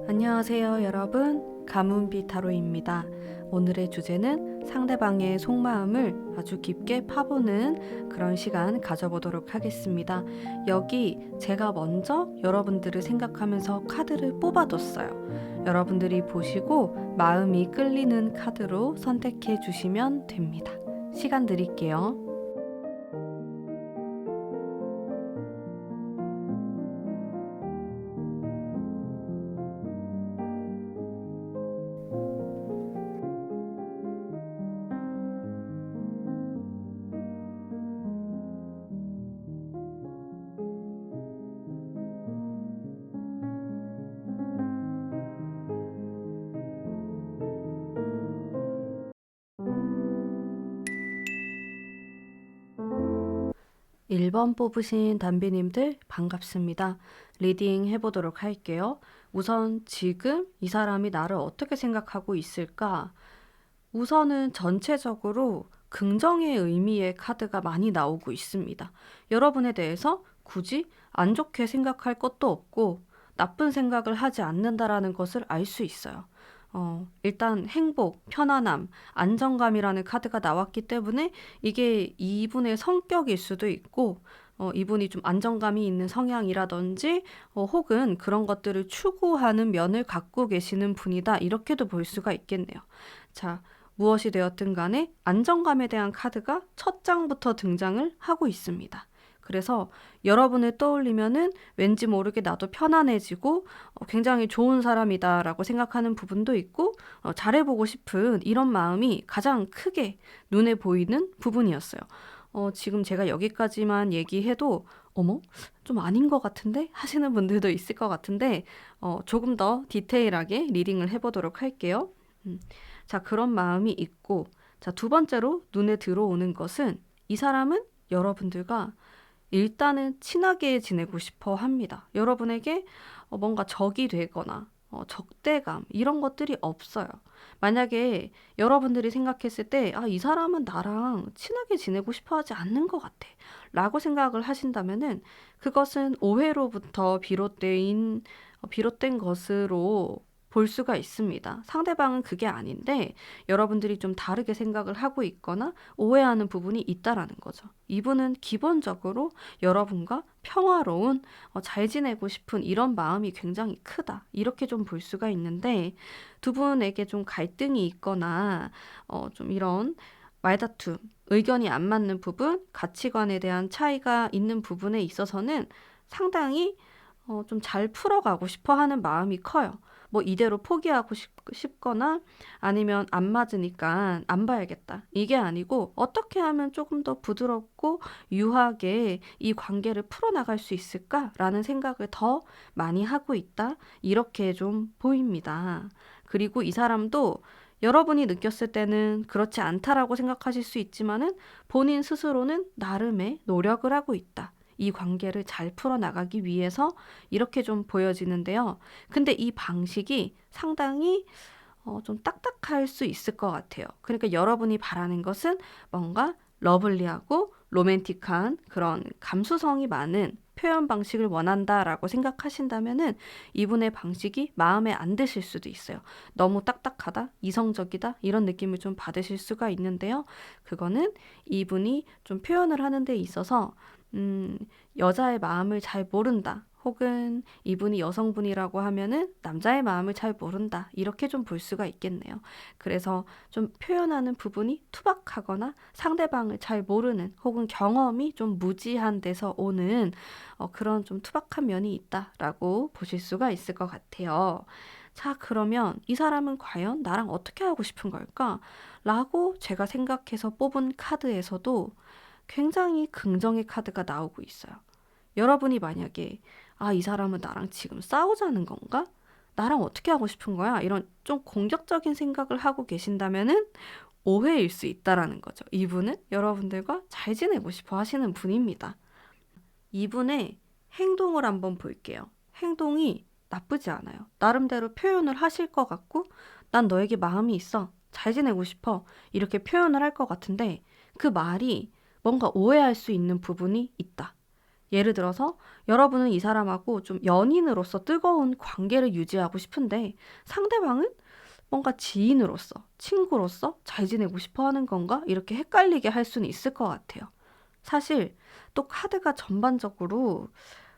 안녕하세요, 여러분. 가문비 타로입니다. 오늘의 주제는 상대방의 속마음을 아주 깊게 파보는 그런 시간 가져보도록 하겠습니다. 여기 제가 먼저 여러분들을 생각하면서 카드를 뽑아뒀어요. 여러분들이 보시고 마음이 끌리는 카드로 선택해 주시면 됩니다. 시간 드릴게요. 1번 뽑으신 담비님들 반갑습니다. 리딩 해보도록 할게요. 우선 지금 이 사람이 나를 어떻게 생각하고 있을까? 우선은 전체적으로 긍정의 의미의 카드가 많이 나오고 있습니다. 여러분에 대해서 굳이 안 좋게 생각할 것도 없고 나쁜 생각을 하지 않는다라는 것을 알 수 있어요. 일단 행복, 편안함, 안정감이라는 카드가 나왔기 때문에 이게 이분의 성격일 수도 있고 이분이 좀 안정감이 있는 성향이라든지 혹은 그런 것들을 추구하는 면을 갖고 계시는 분이다. 이렇게도 볼 수가 있겠네요. 자, 무엇이 되었든 간에 안정감에 대한 카드가 첫 장부터 등장을 하고 있습니다. 그래서 여러분을 떠올리면은 왠지 모르게 나도 편안해지고 굉장히 좋은 사람이다라고 생각하는 부분도 있고 잘해보고 싶은 이런 마음이 가장 크게 눈에 보이는 부분이었어요. 지금 제가 여기까지만 얘기해도 어머? 좀 아닌 것 같은데? 하시는 분들도 있을 것 같은데 조금 더 디테일하게 리딩을 해보도록 할게요. 자, 그런 마음이 있고 자, 두 번째로 눈에 들어오는 것은 이 사람은 여러분들과 일단은 친하게 지내고 싶어 합니다. 여러분에게 뭔가 적이 되거나 적대감 이런 것들이 없어요. 만약에 여러분들이 생각했을 때 이 사람은 나랑 친하게 지내고 싶어 하지 않는 것 같아 라고 생각을 하신다면은 그것은 오해로부터 비롯된 것으로 볼 수가 있습니다. 상대방은 그게 아닌데 여러분들이 좀 다르게 생각을 하고 있거나 오해하는 부분이 있다라는 거죠. 이분은 기본적으로 여러분과 평화로운 잘 지내고 싶은 이런 마음이 굉장히 크다. 이렇게 좀 볼 수가 있는데 두 분에게 좀 갈등이 있거나 좀 이런 말다툼, 의견이 안 맞는 부분, 가치관에 대한 차이가 있는 부분에 있어서는 상당히 좀 잘 풀어가고 싶어 하는 마음이 커요. 뭐 이대로 포기하고 싶거나 아니면 안 맞으니까 안 봐야겠다. 이게 아니고 어떻게 하면 조금 더 부드럽고 유하게 이 관계를 풀어나갈 수 있을까라는 생각을 더 많이 하고 있다. 이렇게 좀 보입니다. 그리고 이 사람도 여러분이 느꼈을 때는 그렇지 않다라고 생각하실 수 있지만은 본인 스스로는 나름의 노력을 하고 있다. 이 관계를 잘 풀어나가기 위해서 이렇게 좀 보여지는데요. 근데 이 방식이 상당히 좀 딱딱할 수 있을 것 같아요. 그러니까 여러분이 바라는 것은 뭔가 러블리하고 로맨틱한 그런 감수성이 많은 표현 방식을 원한다라고 생각하신다면은 이분의 방식이 마음에 안 드실 수도 있어요. 너무 딱딱하다, 이성적이다 이런 느낌을 좀 받으실 수가 있는데요. 그거는 이분이 좀 표현을 하는 데 있어서 여자의 마음을 잘 모른다. 혹은 이분이 여성분이라고 하면은 남자의 마음을 잘 모른다. 이렇게 좀 볼 수가 있겠네요. 그래서 좀 표현하는 부분이 투박하거나 상대방을 잘 모르는 혹은 경험이 좀 무지한 데서 오는 그런 좀 투박한 면이 있다라고 보실 수가 있을 것 같아요. 자, 그러면 이 사람은 과연 나랑 어떻게 하고 싶은 걸까? 라고 제가 생각해서 뽑은 카드에서도 굉장히 긍정의 카드가 나오고 있어요. 여러분이 만약에 이 사람은 나랑 지금 싸우자는 건가? 나랑 어떻게 하고 싶은 거야? 이런 좀 공격적인 생각을 하고 계신다면은 오해일 수 있다라는 거죠. 이분은 여러분들과 잘 지내고 싶어 하시는 분입니다. 이분의 행동을 한번 볼게요. 행동이 나쁘지 않아요. 나름대로 표현을 하실 것 같고, 난 너에게 마음이 있어. 잘 지내고 싶어. 이렇게 표현을 할 것 같은데, 그 말이 뭔가 오해할 수 있는 부분이 있다. 예를 들어서 여러분은 이 사람하고 좀 연인으로서 뜨거운 관계를 유지하고 싶은데 상대방은 뭔가 지인으로서, 친구로서 잘 지내고 싶어 하는 건가? 이렇게 헷갈리게 할 수는 있을 것 같아요. 사실 또 카드가 전반적으로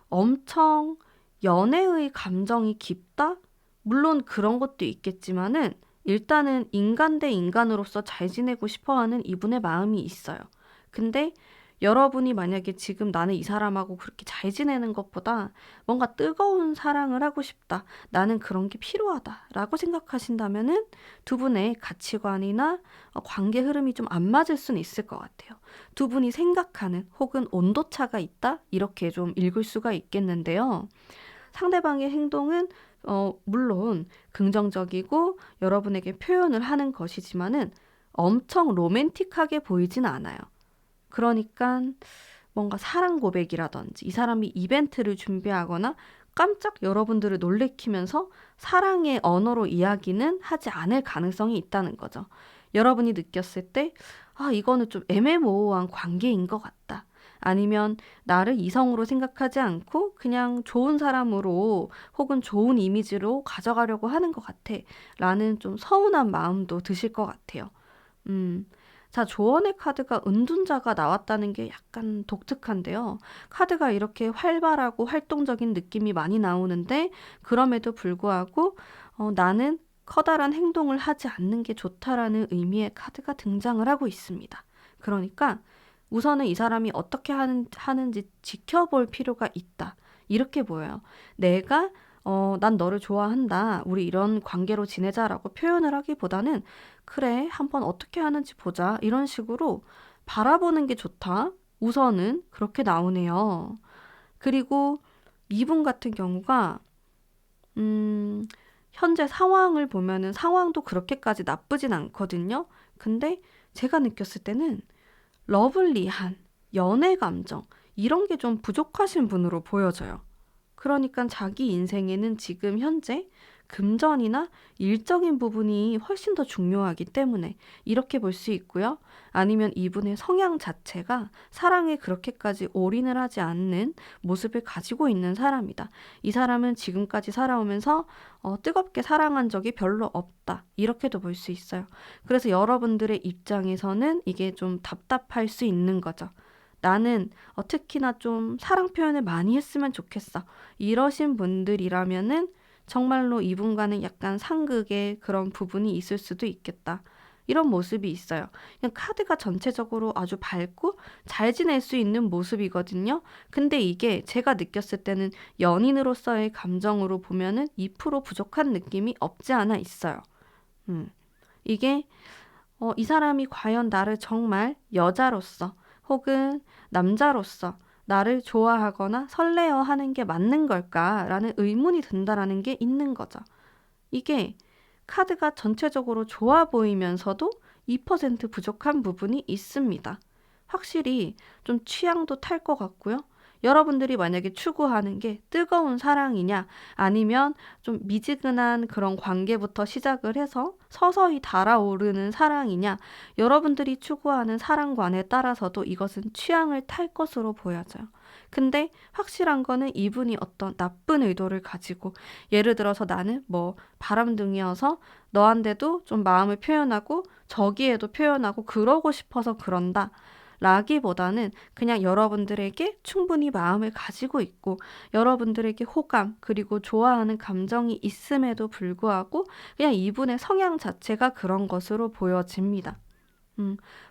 엄청 연애의 감정이 깊다? 물론 그런 것도 있겠지만은 일단은 인간 대 인간으로서 잘 지내고 싶어 하는 이분의 마음이 있어요. 근데 여러분이 만약에 지금 나는 이 사람하고 그렇게 잘 지내는 것보다 뭔가 뜨거운 사랑을 하고 싶다. 나는 그런 게 필요하다. 라고 생각하신다면은 두 분의 가치관이나 관계 흐름이 좀 안 맞을 수는 있을 것 같아요. 두 분이 생각하는 혹은 온도차가 있다? 이렇게 좀 읽을 수가 있겠는데요. 상대방의 행동은 물론 긍정적이고 여러분에게 표현을 하는 것이지만은 엄청 로맨틱하게 보이진 않아요. 그러니까 뭔가 사랑 고백이라든지 이 사람이 이벤트를 준비하거나 깜짝 여러분들을 놀래키면서 사랑의 언어로 이야기는 하지 않을 가능성이 있다는 거죠. 여러분이 느꼈을 때, 아, 이거는 좀 애매모호한 관계인 것 같다. 아니면 나를 이성으로 생각하지 않고 그냥 좋은 사람으로 혹은 좋은 이미지로 가져가려고 하는 것 같아. 라는 좀 서운한 마음도 드실 것 같아요. 음. 자, 조언의 카드가 은둔자가 나왔다는 게 약간 독특한데요. 카드가 이렇게 활발하고 활동적인 느낌이 많이 나오는데, 그럼에도 불구하고, 나는 커다란 행동을 하지 않는 게 좋다라는 의미의 카드가 등장을 하고 있습니다. 그러니까, 우선은 이 사람이 어떻게 하는지 지켜볼 필요가 있다. 이렇게 보여요. 내가 난 너를 좋아한다. 우리 이런 관계로 지내자라고 표현을 하기보다는 그래, 한번 어떻게 하는지 보자. 이런 식으로 바라보는 게 좋다. 우선은 그렇게 나오네요. 그리고 이분 같은 경우가 음, 현재 상황을 보면은 상황도 그렇게까지 나쁘진 않거든요. 근데 제가 느꼈을 때는 러블리한 연애 감정 이런 게 좀 부족하신 분으로 보여져요. 그러니까 자기 인생에는 지금 현재 금전이나 일적인 부분이 훨씬 더 중요하기 때문에 이렇게 볼 수 있고요. 아니면 이분의 성향 자체가 사랑에 그렇게까지 올인을 하지 않는 모습을 가지고 있는 사람이다. 이 사람은 지금까지 살아오면서 뜨겁게 사랑한 적이 별로 없다. 이렇게도 볼 수 있어요. 그래서 여러분들의 입장에서는 이게 좀 답답할 수 있는 거죠. 나는 특히나 좀 사랑 표현을 많이 했으면 좋겠어. 이러신 분들이라면은 정말로 이분과는 약간 상극의 그런 부분이 있을 수도 있겠다. 이런 모습이 있어요. 그냥 카드가 전체적으로 아주 밝고 잘 지낼 수 있는 모습이거든요. 근데 이게 제가 느꼈을 때는 연인으로서의 감정으로 보면은 2% 부족한 느낌이 없지 않아 있어요. 음. 이게 이 사람이 과연 나를 정말 여자로서 혹은 남자로서 나를 좋아하거나 설레어하는 게 맞는 걸까라는 의문이 든다라는 게 있는 거죠. 이게 카드가 전체적으로 좋아 보이면서도 2% 부족한 부분이 있습니다. 확실히 좀 취향도 탈 것 같고요. 여러분들이 만약에 추구하는 게 뜨거운 사랑이냐, 아니면 좀 미지근한 그런 관계부터 시작을 해서 서서히 달아오르는 사랑이냐, 여러분들이 추구하는 사랑관에 따라서도 이것은 취향을 탈 것으로 보여져요. 근데 확실한 거는 이분이 어떤 나쁜 의도를 가지고, 예를 들어서 나는 뭐 바람둥이여서 너한테도 좀 마음을 표현하고 저기에도 표현하고 그러고 싶어서 그런다. 라기보다는 그냥 여러분들에게 충분히 마음을 가지고 있고 여러분들에게 호감 그리고 좋아하는 감정이 있음에도 불구하고 그냥 이분의 성향 자체가 그런 것으로 보여집니다.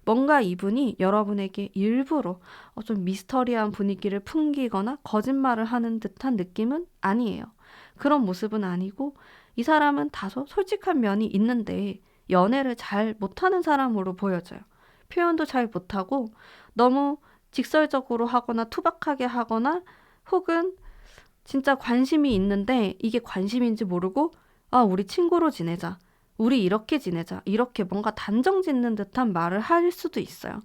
뭔가 이분이 여러분에게 일부러 좀 미스터리한 분위기를 풍기거나 거짓말을 하는 듯한 느낌은 아니에요. 그런 모습은 아니고 이 사람은 다소 솔직한 면이 있는데 연애를 잘 못하는 사람으로 보여져요. 표현도 잘 못하고 너무 직설적으로 하거나 투박하게 하거나 혹은 진짜 관심이 있는데 이게 관심인지 모르고 아, 우리 친구로 지내자. 우리 이렇게 지내자. 이렇게 뭔가 단정 짓는 듯한 말을 할 수도 있어요.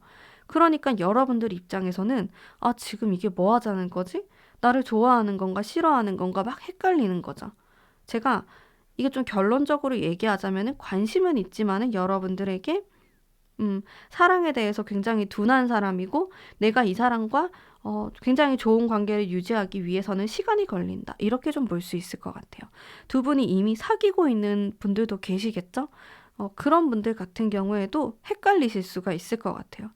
그러니까 여러분들 입장에서는 아, 지금 이게 뭐 하자는 거지? 나를 좋아하는 건가 싫어하는 건가 막 헷갈리는 거죠. 제가 이게 좀 결론적으로 얘기하자면은 관심은 있지만은 여러분들에게 사랑에 대해서 굉장히 둔한 사람이고 내가 이 사람과 굉장히 좋은 관계를 유지하기 위해서는 시간이 걸린다. 이렇게 좀 볼 수 있을 것 같아요. 두 분이 이미 사귀고 있는 분들도 계시겠죠? 그런 분들 같은 경우에도 헷갈리실 수가 있을 것 같아요.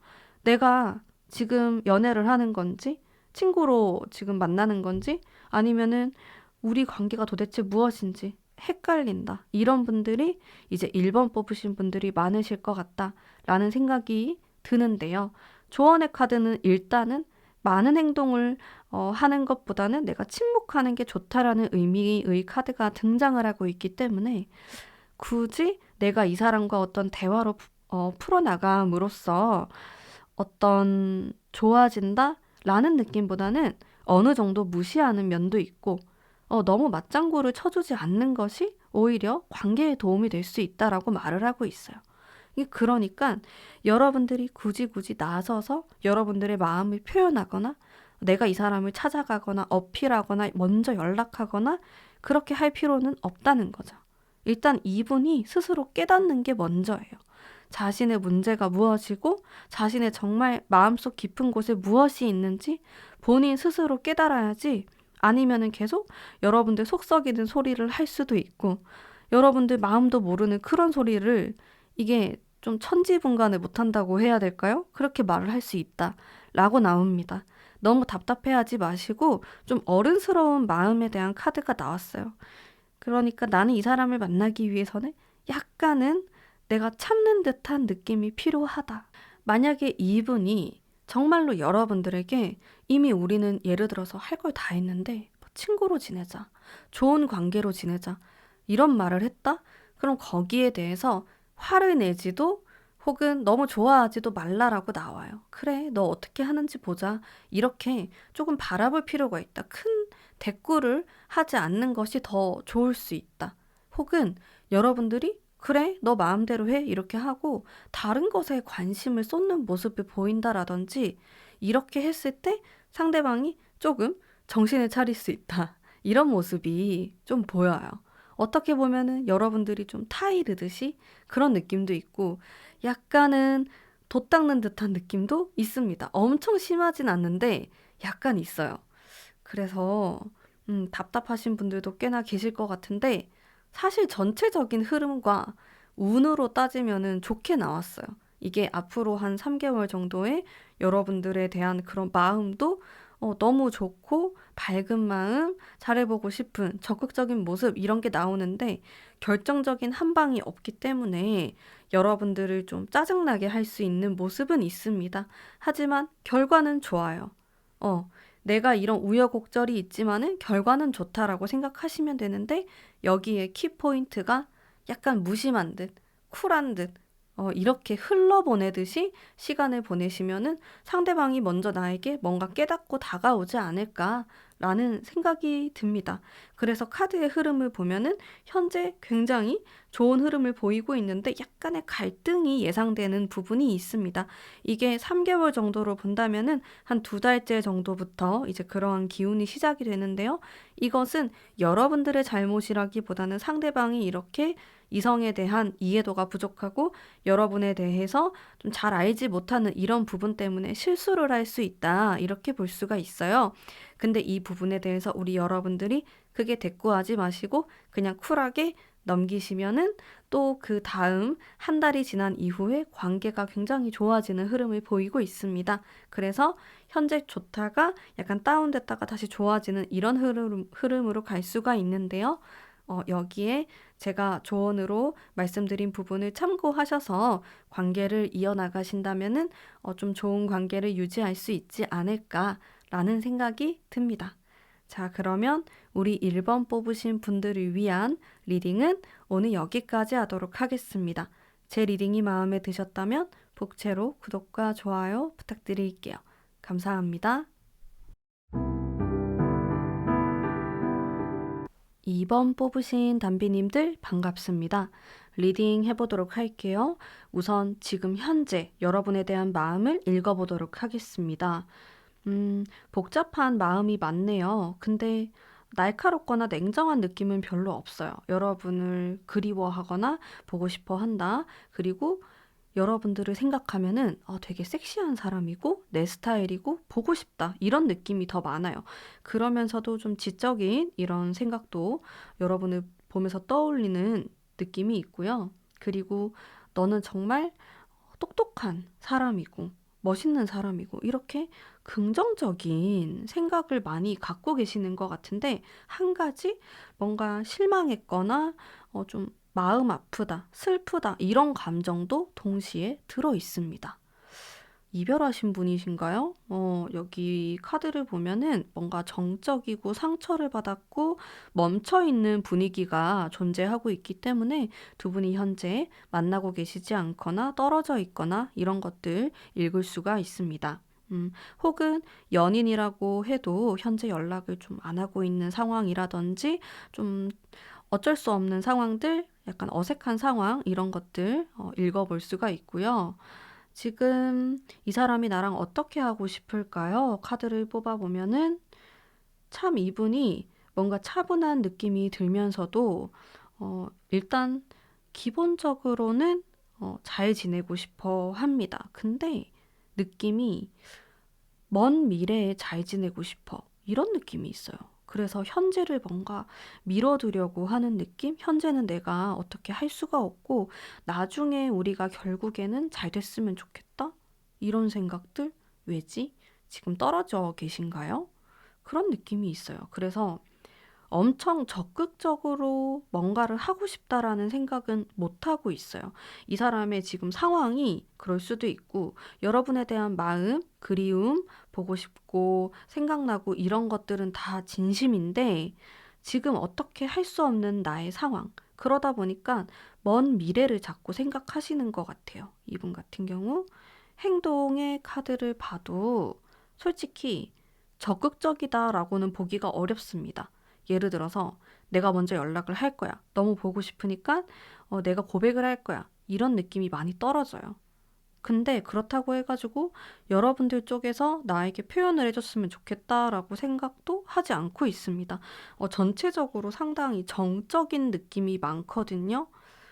내가 지금 연애를 하는 건지, 친구로 지금 만나는 건지, 아니면은 우리 관계가 도대체 무엇인지 헷갈린다. 이런 분들이 이제 1번 뽑으신 분들이 많으실 것 같다라는 생각이 드는데요. 조언의 카드는 일단은 많은 행동을 하는 것보다는 내가 침묵하는 게 좋다라는 의미의 카드가 등장을 하고 있기 때문에 굳이 내가 이 사람과 어떤 대화로 풀어나감으로써 어떤 좋아진다? 라는 느낌보다는 어느 정도 무시하는 면도 있고, 너무 맞장구를 쳐주지 않는 것이 오히려 관계에 도움이 될 수 있다라고 말을 하고 있어요. 이게 그러니까 여러분들이 굳이 나서서 여러분들의 마음을 표현하거나 내가 이 사람을 찾아가거나 어필하거나 먼저 연락하거나 그렇게 할 필요는 없다는 거죠. 일단 이분이 스스로 깨닫는 게 먼저예요. 자신의 문제가 무엇이고 자신의 정말 마음속 깊은 곳에 무엇이 있는지 본인 스스로 깨달아야지 아니면은 계속 여러분들 속 썩이는 소리를 할 수도 있고 여러분들 마음도 모르는 그런 소리를 이게 좀 천지분간을 못한다고 해야 될까요? 그렇게 말을 할 수 있다라고 나옵니다. 너무 답답해하지 마시고 좀 어른스러운 마음에 대한 카드가 나왔어요. 그러니까 나는 이 사람을 만나기 위해서는 약간은 내가 참는 듯한 느낌이 필요하다. 만약에 이분이 정말로 여러분들에게 이미 우리는 예를 들어서 할 걸 다 했는데 뭐 친구로 지내자, 좋은 관계로 지내자 이런 말을 했다? 그럼 거기에 대해서 화를 내지도 혹은 너무 좋아하지도 말라라고 나와요. 그래, 너 어떻게 하는지 보자. 이렇게 조금 바라볼 필요가 있다. 큰 대꾸를 하지 않는 것이 더 좋을 수 있다. 혹은 여러분들이 그래, 너 마음대로 해. 이렇게 하고 다른 것에 관심을 쏟는 모습을 보인다라든지 이렇게 했을 때 상대방이 조금 정신을 차릴 수 있다. 이런 모습이 좀 보여요. 어떻게 보면은 여러분들이 좀 타이르듯이 그런 느낌도 있고 약간은 돛닦는 듯한 느낌도 있습니다. 엄청 심하진 않는데 약간 있어요. 그래서 답답하신 분들도 꽤나 계실 것 같은데 사실 전체적인 흐름과 운으로 따지면은 좋게 나왔어요. 이게 앞으로 한 3개월 정도의 여러분들에 대한 그런 마음도 너무 좋고 밝은 마음, 잘해보고 싶은 적극적인 모습 이런 게 나오는데 결정적인 한 방이 없기 때문에 여러분들을 좀 짜증나게 할 수 있는 모습은 있습니다. 하지만 결과는 좋아요. 어, 내가 이런 우여곡절이 있지만은 결과는 좋다라고 생각하시면 되는데 여기에 키포인트가 약간 무심한 듯, 쿨한 듯, 이렇게 흘러보내듯이 시간을 보내시면은 상대방이 먼저 나에게 뭔가 깨닫고 다가오지 않을까라는 생각이 듭니다. 그래서 카드의 흐름을 보면은 현재 굉장히 좋은 흐름을 보이고 있는데 약간의 갈등이 예상되는 부분이 있습니다. 이게 3개월 정도로 본다면은 한 2달째 정도부터 이제 그러한 기운이 시작이 되는데요. 이것은 여러분들의 잘못이라기보다는 상대방이 이렇게 이성에 대한 이해도가 부족하고 여러분에 대해서 좀 잘 알지 못하는 이런 부분 때문에 실수를 할 수 있다. 이렇게 볼 수가 있어요. 근데 이 부분에 대해서 우리 여러분들이 크게 대꾸하지 마시고 그냥 쿨하게 넘기시면은 또 그 다음 한 달이 지난 이후에 관계가 굉장히 좋아지는 흐름을 보이고 있습니다. 그래서 현재 좋다가 약간 다운됐다가 다시 좋아지는 이런 흐름으로 갈 수가 있는데요. 여기에 제가 조언으로 말씀드린 부분을 참고하셔서 관계를 이어나가신다면은 좀 좋은 관계를 유지할 수 있지 않을까라는 생각이 듭니다. 자, 그러면 우리 1번 뽑으신 분들을 위한 리딩은 오늘 여기까지 하도록 하겠습니다. 제 리딩이 마음에 드셨다면 복채로 구독과 좋아요 부탁드릴게요. 감사합니다. 2번 뽑으신 담비님들 반갑습니다. 리딩 해보도록 할게요. 우선 지금 현재 여러분에 대한 마음을 읽어보도록 하겠습니다. 복잡한 마음이 많네요. 근데 날카롭거나 냉정한 느낌은 별로 없어요. 여러분을 그리워하거나 보고 싶어 한다. 그리고 여러분들을 생각하면은 되게 섹시한 사람이고 내 스타일이고 보고 싶다. 이런 느낌이 더 많아요. 그러면서도 좀 지적인 이런 생각도 여러분을 보면서 떠올리는 느낌이 있고요. 그리고 너는 정말 똑똑한 사람이고 멋있는 사람이고 이렇게 긍정적인 생각을 많이 갖고 계시는 것 같은데 한 가지 뭔가 실망했거나 좀 마음 아프다, 슬프다 이런 감정도 동시에 들어 있습니다. 이별하신 분이신가요? 여기 카드를 보면은 뭔가 정적이고 상처를 받았고 멈춰있는 분위기가 존재하고 있기 때문에 두 분이 현재 만나고 계시지 않거나 떨어져 있거나 이런 것들 읽을 수가 있습니다. 혹은 연인이라고 해도 현재 연락을 좀 안 하고 있는 상황이라든지 좀 어쩔 수 없는 상황들, 약간 어색한 상황 이런 것들 읽어볼 수가 있고요. 지금 이 사람이 나랑 어떻게 하고 싶을까요? 카드를 뽑아보면은 참 이분이 뭔가 차분한 느낌이 들면서도 일단 기본적으로는 잘 지내고 싶어 합니다. 근데 느낌이 먼 미래에 잘 지내고 싶어. 이런 느낌이 있어요. 그래서 현재를 뭔가 미뤄두려고 하는 느낌? 현재는 내가 어떻게 할 수가 없고, 나중에 우리가 결국에는 잘 됐으면 좋겠다? 이런 생각들? 왜지? 지금 떨어져 계신가요? 그런 느낌이 있어요. 그래서 엄청 적극적으로 뭔가를 하고 싶다라는 생각은 못 하고 있어요. 이 사람의 지금 상황이 그럴 수도 있고, 여러분에 대한 마음, 그리움, 보고 싶고, 생각나고 이런 것들은 다 진심인데, 지금 어떻게 할 수 없는 나의 상황. 그러다 보니까 먼 미래를 자꾸 생각하시는 것 같아요. 이분 같은 경우, 행동의 카드를 봐도 솔직히 적극적이다라고는 보기가 어렵습니다. 예를 들어서 내가 먼저 연락을 할 거야. 너무 보고 싶으니까 내가 고백을 할 거야. 이런 느낌이 많이 떨어져요. 근데 그렇다고 해가지고 여러분들 쪽에서 나에게 표현을 해줬으면 좋겠다라고 생각도 하지 않고 있습니다. 전체적으로 상당히 정적인 느낌이 많거든요.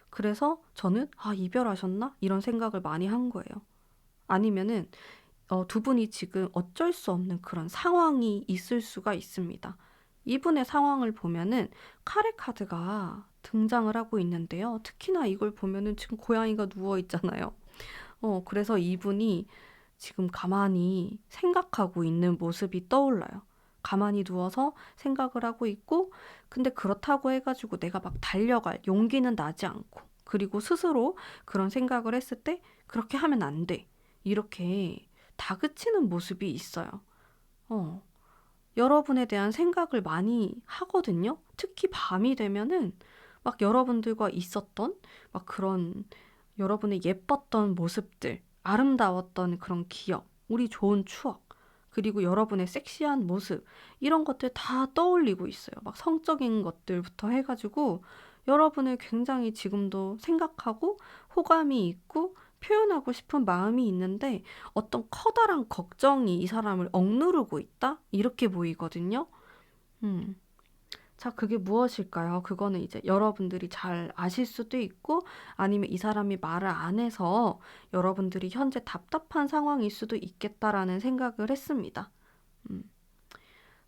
그래서 저는 이별하셨나? 이런 생각을 많이 한 거예요. 아니면은 두 분이 지금 어쩔 수 없는 그런 상황이 있을 수가 있습니다. 이분의 상황을 보면은 카레 카드가 등장을 하고 있는데요. 특히나 이걸 보면은 지금 고양이가 누워 있잖아요. 그래서 이분이 지금 가만히 생각하고 있는 모습이 떠올라요. 가만히 누워서 생각을 하고 있고, 근데 그렇다고 해가지고 내가 막 달려갈 용기는 나지 않고, 그리고 스스로 그런 생각을 했을 때 그렇게 하면 안 돼. 이렇게 다그치는 모습이 있어요. 어, 여러분에 대한 생각을 많이 하거든요. 특히 밤이 되면은 막 여러분들과 있었던 막 그런 여러분의 예뻤던 모습들, 아름다웠던 그런 기억, 우리 좋은 추억, 그리고 여러분의 섹시한 모습, 이런 것들 다 떠올리고 있어요. 막 성적인 것들부터 해가지고 여러분을 굉장히 지금도 생각하고 호감이 있고 표현하고 싶은 마음이 있는데 어떤 커다란 걱정이 이 사람을 억누르고 있다? 이렇게 보이거든요. 음. 자, 그게 무엇일까요? 그거는 이제 여러분들이 잘 아실 수도 있고 아니면 이 사람이 말을 안 해서 여러분들이 현재 답답한 상황일 수도 있겠다라는 생각을 했습니다. 음.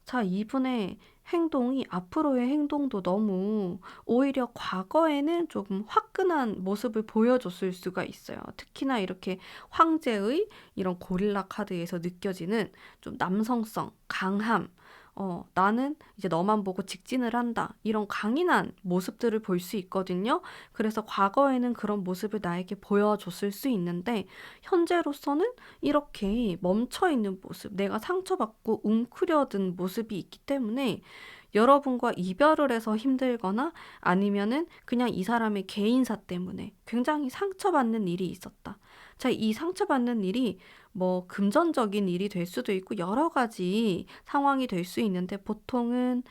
자, 이분의 행동이 앞으로의 행동도 너무 오히려 과거에는 조금 화끈한 모습을 보여줬을 수가 있어요. 특히나 이렇게 황제의 이런 고릴라 카드에서 느껴지는 좀 남성성, 강함, 나는 이제 너만 보고 직진을 한다. 이런 강인한 모습들을 볼 수 있거든요. 그래서 과거에는 그런 모습을 나에게 보여줬을 수 있는데, 현재로서는 이렇게 멈춰있는 모습, 내가 상처받고 웅크려든 모습이 있기 때문에 여러분과 이별을 해서 힘들거나 아니면은 그냥 이 사람의 개인사 때문에 굉장히 상처받는 일이 있었다. 자, 이 상처받는 일이 뭐 금전적인 일이 될 수도 있고 여러 가지 상황이 될 수 있는데 보통은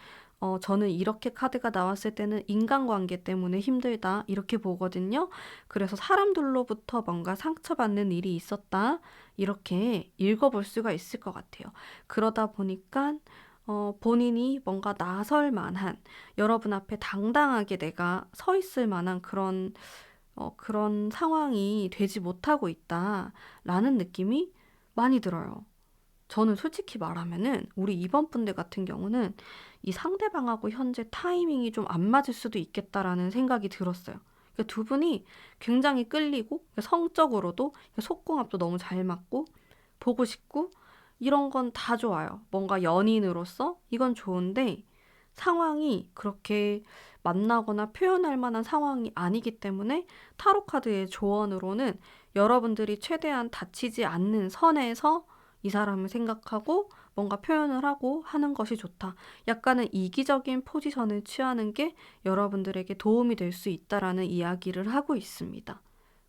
저는 이렇게 카드가 나왔을 때는 인간관계 때문에 힘들다 이렇게 보거든요. 그래서 사람들로부터 뭔가 상처받는 일이 있었다 이렇게 읽어볼 수가 있을 것 같아요. 그러다 보니까 본인이 뭔가 나설 만한, 여러분 앞에 당당하게 내가 서 있을 만한 그런 상황이 되지 못하고 있다라는 느낌이 많이 들어요. 저는 솔직히 말하면은 우리 이번 분들 같은 경우는 이 상대방하고 현재 타이밍이 좀 안 맞을 수도 있겠다라는 생각이 들었어요. 그러니까 두 분이 굉장히 끌리고 성적으로도 속궁합도 너무 잘 맞고 보고 싶고 이런 건 다 좋아요. 뭔가 연인으로서 이건 좋은데 상황이 그렇게 만나거나 표현할 만한 상황이 아니기 때문에 타로 카드의 조언으로는 여러분들이 최대한 다치지 않는 선에서 이 사람을 생각하고 뭔가 표현을 하고 하는 것이 좋다. 약간은 이기적인 포지션을 취하는 게 여러분들에게 도움이 될 수 있다라는 이야기를 하고 있습니다.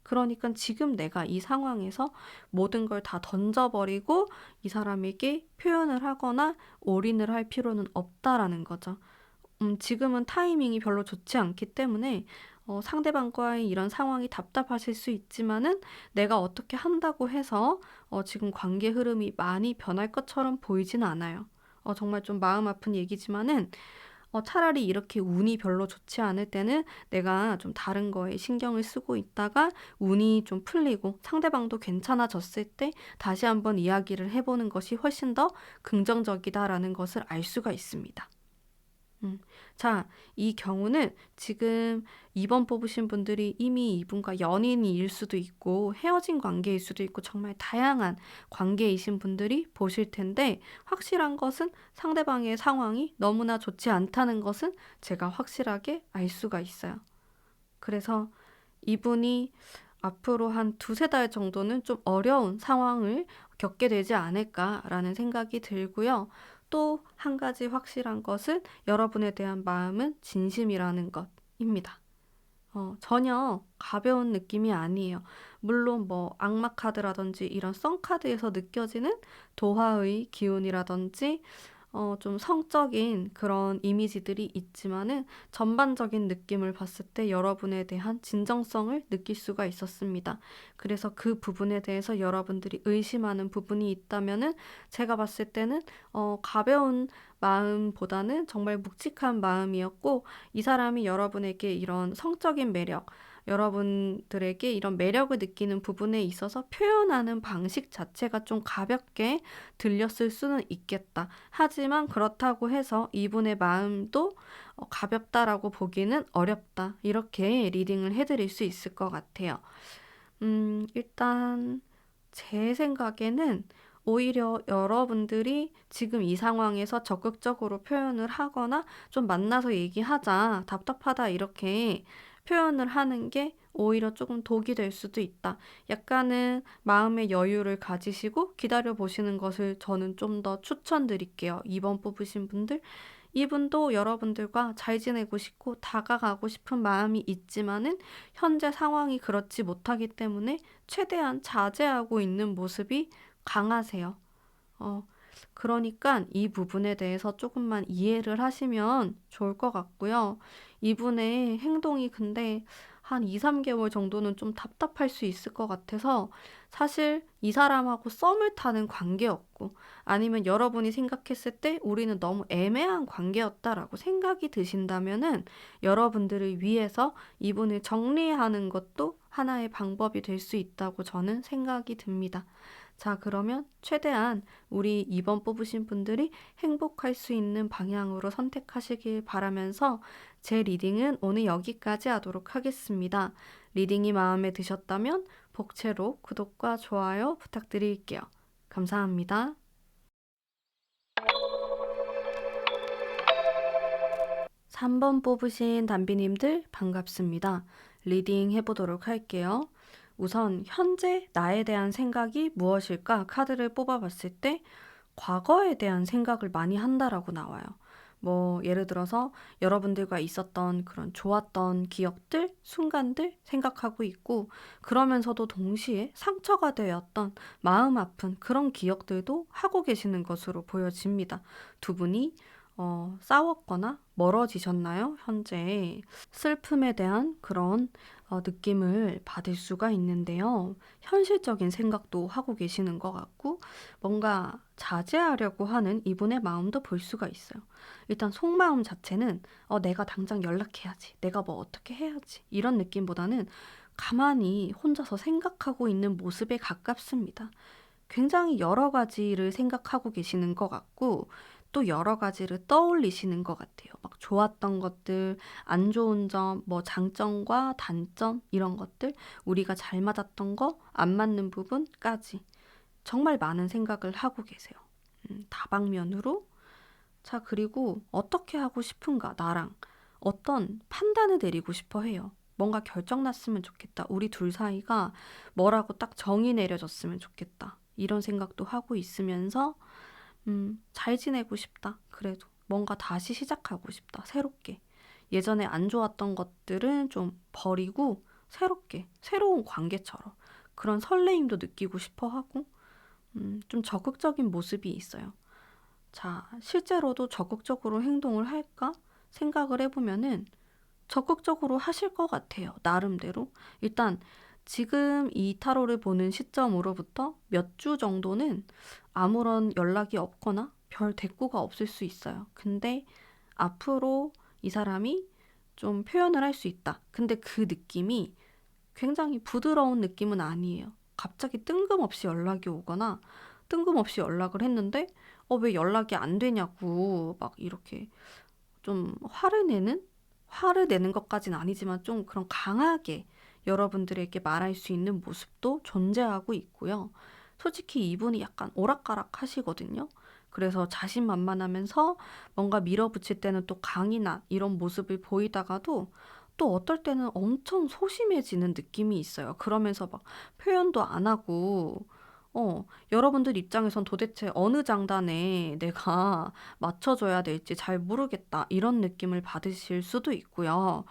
그러니까 지금 내가 이 상황에서 모든 걸 다 던져버리고 이 사람에게 표현을 하거나 올인을 할 필요는 없다라는 거죠. 지금은 타이밍이 별로 좋지 않기 때문에 상대방과의 이런 상황이 답답하실 수 있지만은 내가 어떻게 한다고 해서 지금 관계 흐름이 많이 변할 것처럼 보이진 않아요. 정말 좀 마음 아픈 얘기지만은 차라리 이렇게 운이 별로 좋지 않을 때는 내가 좀 다른 거에 신경을 쓰고 있다가 운이 좀 풀리고 상대방도 괜찮아졌을 때 다시 한번 이야기를 해보는 것이 훨씬 더 긍정적이다라는 것을 알 수가 있습니다. 자, 이 경우는 지금 2번 뽑으신 분들이 이미 이분과 연인일 수도 있고 헤어진 관계일 수도 있고 정말 다양한 관계이신 분들이 보실 텐데 확실한 것은 상대방의 상황이 너무나 좋지 않다는 것은 제가 확실하게 알 수가 있어요. 그래서 이분이 앞으로 한 두세 달 정도는 좀 어려운 상황을 겪게 되지 않을까라는 생각이 들고요. 또 한 가지 확실한 것은 여러분에 대한 마음은 진심이라는 것입니다. 전혀 가벼운 느낌이 아니에요. 물론 뭐 악마 카드라든지 이런 성 카드에서 느껴지는 도화의 기운이라든지 좀 성적인 그런 이미지들이 있지만은 전반적인 느낌을 봤을 때 여러분에 대한 진정성을 느낄 수가 있었습니다. 그래서 그 부분에 대해서 여러분들이 의심하는 부분이 있다면은 제가 봤을 때는 가벼운 마음보다는 정말 묵직한 마음이었고 이 사람이 여러분에게 이런 성적인 매력, 여러분들에게 이런 매력을 느끼는 부분에 있어서 표현하는 방식 자체가 좀 가볍게 들렸을 수는 있겠다. 하지만 그렇다고 해서 이분의 마음도 가볍다라고 보기는 어렵다. 이렇게 리딩을 해드릴 수 있을 것 같아요. 일단 제 생각에는 오히려 여러분들이 지금 이 상황에서 적극적으로 표현을 하거나 좀 만나서 얘기하자, 답답하다 이렇게 표현을 하는 게 오히려 조금 독이 될 수도 있다. 약간은 마음의 여유를 가지시고 기다려 보시는 것을 저는 좀 더 추천드릴게요. 2번 뽑으신 분들. 이분도 여러분들과 잘 지내고 싶고 다가가고 싶은 마음이 있지만은 현재 상황이 그렇지 못하기 때문에 최대한 자제하고 있는 모습이 강하세요. 어, 그러니까 이 부분에 대해서 조금만 이해를 하시면 좋을 것 같고요. 이분의 행동이 근데 한 2, 3개월 정도는 좀 답답할 수 있을 것 같아서 사실 이 사람하고 썸을 타는 관계였고 아니면 여러분이 생각했을 때 우리는 너무 애매한 관계였다라고 생각이 드신다면은 여러분들을 위해서 이분을 정리하는 것도 하나의 방법이 될 수 있다고 저는 생각이 듭니다. 자, 그러면 최대한 우리 2번 뽑으신 분들이 행복할 수 있는 방향으로 선택하시길 바라면서 제 리딩은 오늘 여기까지 하도록 하겠습니다. 리딩이 마음에 드셨다면 복채로 구독과 좋아요 부탁드릴게요. 감사합니다. 3번 뽑으신 담비님들 반갑습니다. 리딩 해보도록 할게요. 우선 현재 나에 대한 생각이 무엇일까 카드를 뽑아봤을 때 과거에 대한 생각을 많이 한다라고 나와요. 뭐 예를 들어서 여러분들과 있었던 그런 좋았던 기억들, 순간들 생각하고 있고 그러면서도 동시에 상처가 되었던 마음 아픈 그런 기억들도 하고 계시는 것으로 보여집니다. 두 분이 싸웠거나 멀어지셨나요? 현재 슬픔에 대한 그런 느낌을 받을 수가 있는데요. 현실적인 생각도 하고 계시는 것 같고 뭔가 자제하려고 하는 이분의 마음도 볼 수가 있어요. 일단 속마음 자체는 내가 당장 연락해야지. 내가 뭐 어떻게 해야지. 이런 느낌보다는 가만히 혼자서 생각하고 있는 모습에 가깝습니다. 굉장히 여러 가지를 생각하고 계시는 것 같고 또 여러 가지를 떠올리시는 것 같아요. 막 좋았던 것들, 안 좋은 점, 뭐 장점과 단점 이런 것들, 우리가 잘 맞았던 거, 안 맞는 부분까지 정말 많은 생각을 하고 계세요. 다방면으로. 자, 그리고 어떻게 하고 싶은가, 나랑. 어떤 판단을 내리고 싶어 해요. 뭔가 결정 났으면 좋겠다. 우리 둘 사이가 뭐라고 딱 정의 내려졌으면 좋겠다. 이런 생각도 하고 있으면서, 잘 지내고 싶다. 그래도 뭔가 다시 시작하고 싶다. 새롭게. 예전에 안 좋았던 것들은 좀 버리고 새롭게, 새로운 관계처럼 그런 설레임도 느끼고 싶어 하고, 좀 적극적인 모습이 있어요. 자, 실제로도 적극적으로 행동을 할까 생각을 해보면은 적극적으로 하실 것 같아요. 나름대로. 일단 지금 이 타로를 보는 시점으로부터 몇 주 정도는 아무런 연락이 없거나 별 대꾸가 없을 수 있어요. 근데 앞으로 이 사람이 좀 표현을 할 수 있다. 근데 그 느낌이 굉장히 부드러운 느낌은 아니에요. 갑자기 뜬금없이 연락이 오거나 뜬금없이 연락을 했는데 왜 연락이 안 되냐고 막 이렇게 좀 화를 내는 것까지는 아니지만 좀 그런 강하게 여러분들에게 말할 수 있는 모습도 존재하고 있고요. 솔직히 이분이 약간 오락가락 하시거든요. 그래서 자신만만하면서 뭔가 밀어붙일 때는 또 강이나 이런 모습을 보이다가도 또 어떨 때는 엄청 소심해지는 느낌이 있어요. 그러면서 막 표현도 안 하고, 여러분들 입장에선 도대체 어느 장단에 내가 맞춰줘야 될지 잘 모르겠다. 이런 느낌을 받으실 수도 있고요.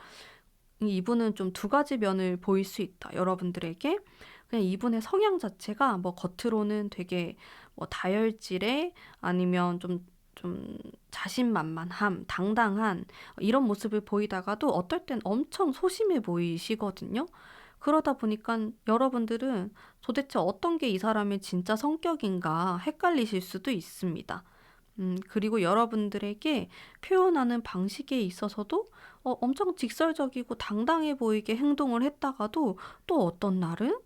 이분은 좀 두 가지 면을 보일 수 있다. 여러분들에게. 그냥 이분의 성향 자체가 뭐 겉으로는 되게 뭐 다혈질에 아니면 좀 자신만만함, 당당한 이런 모습을 보이다가도 어떨 땐 엄청 소심해 보이시거든요. 그러다 보니까 여러분들은 도대체 어떤 게 이 사람의 진짜 성격인가 헷갈리실 수도 있습니다. 그리고 여러분들에게 표현하는 방식에 있어서도 엄청 직설적이고 당당해 보이게 행동을 했다가도 또 어떤 날은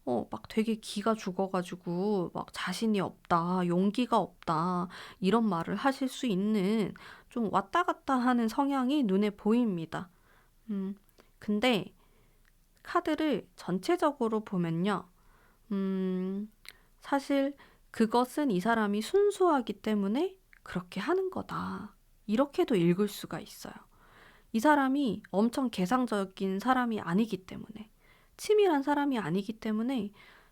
막 되게 기가 죽어가지고 막 자신이 없다, 용기가 없다, 이런 말을 하실 수 있는 좀 왔다 갔다 하는 성향이 눈에 보입니다. 음, 근데 카드를 전체적으로 보면요. 음, 사실 그것은 이 사람이 순수하기 때문에 그렇게 하는 거다. 이렇게도 읽을 수가 있어요. 이 사람이 엄청 개상적인 사람이 아니기 때문에, 치밀한 사람이 아니기 때문에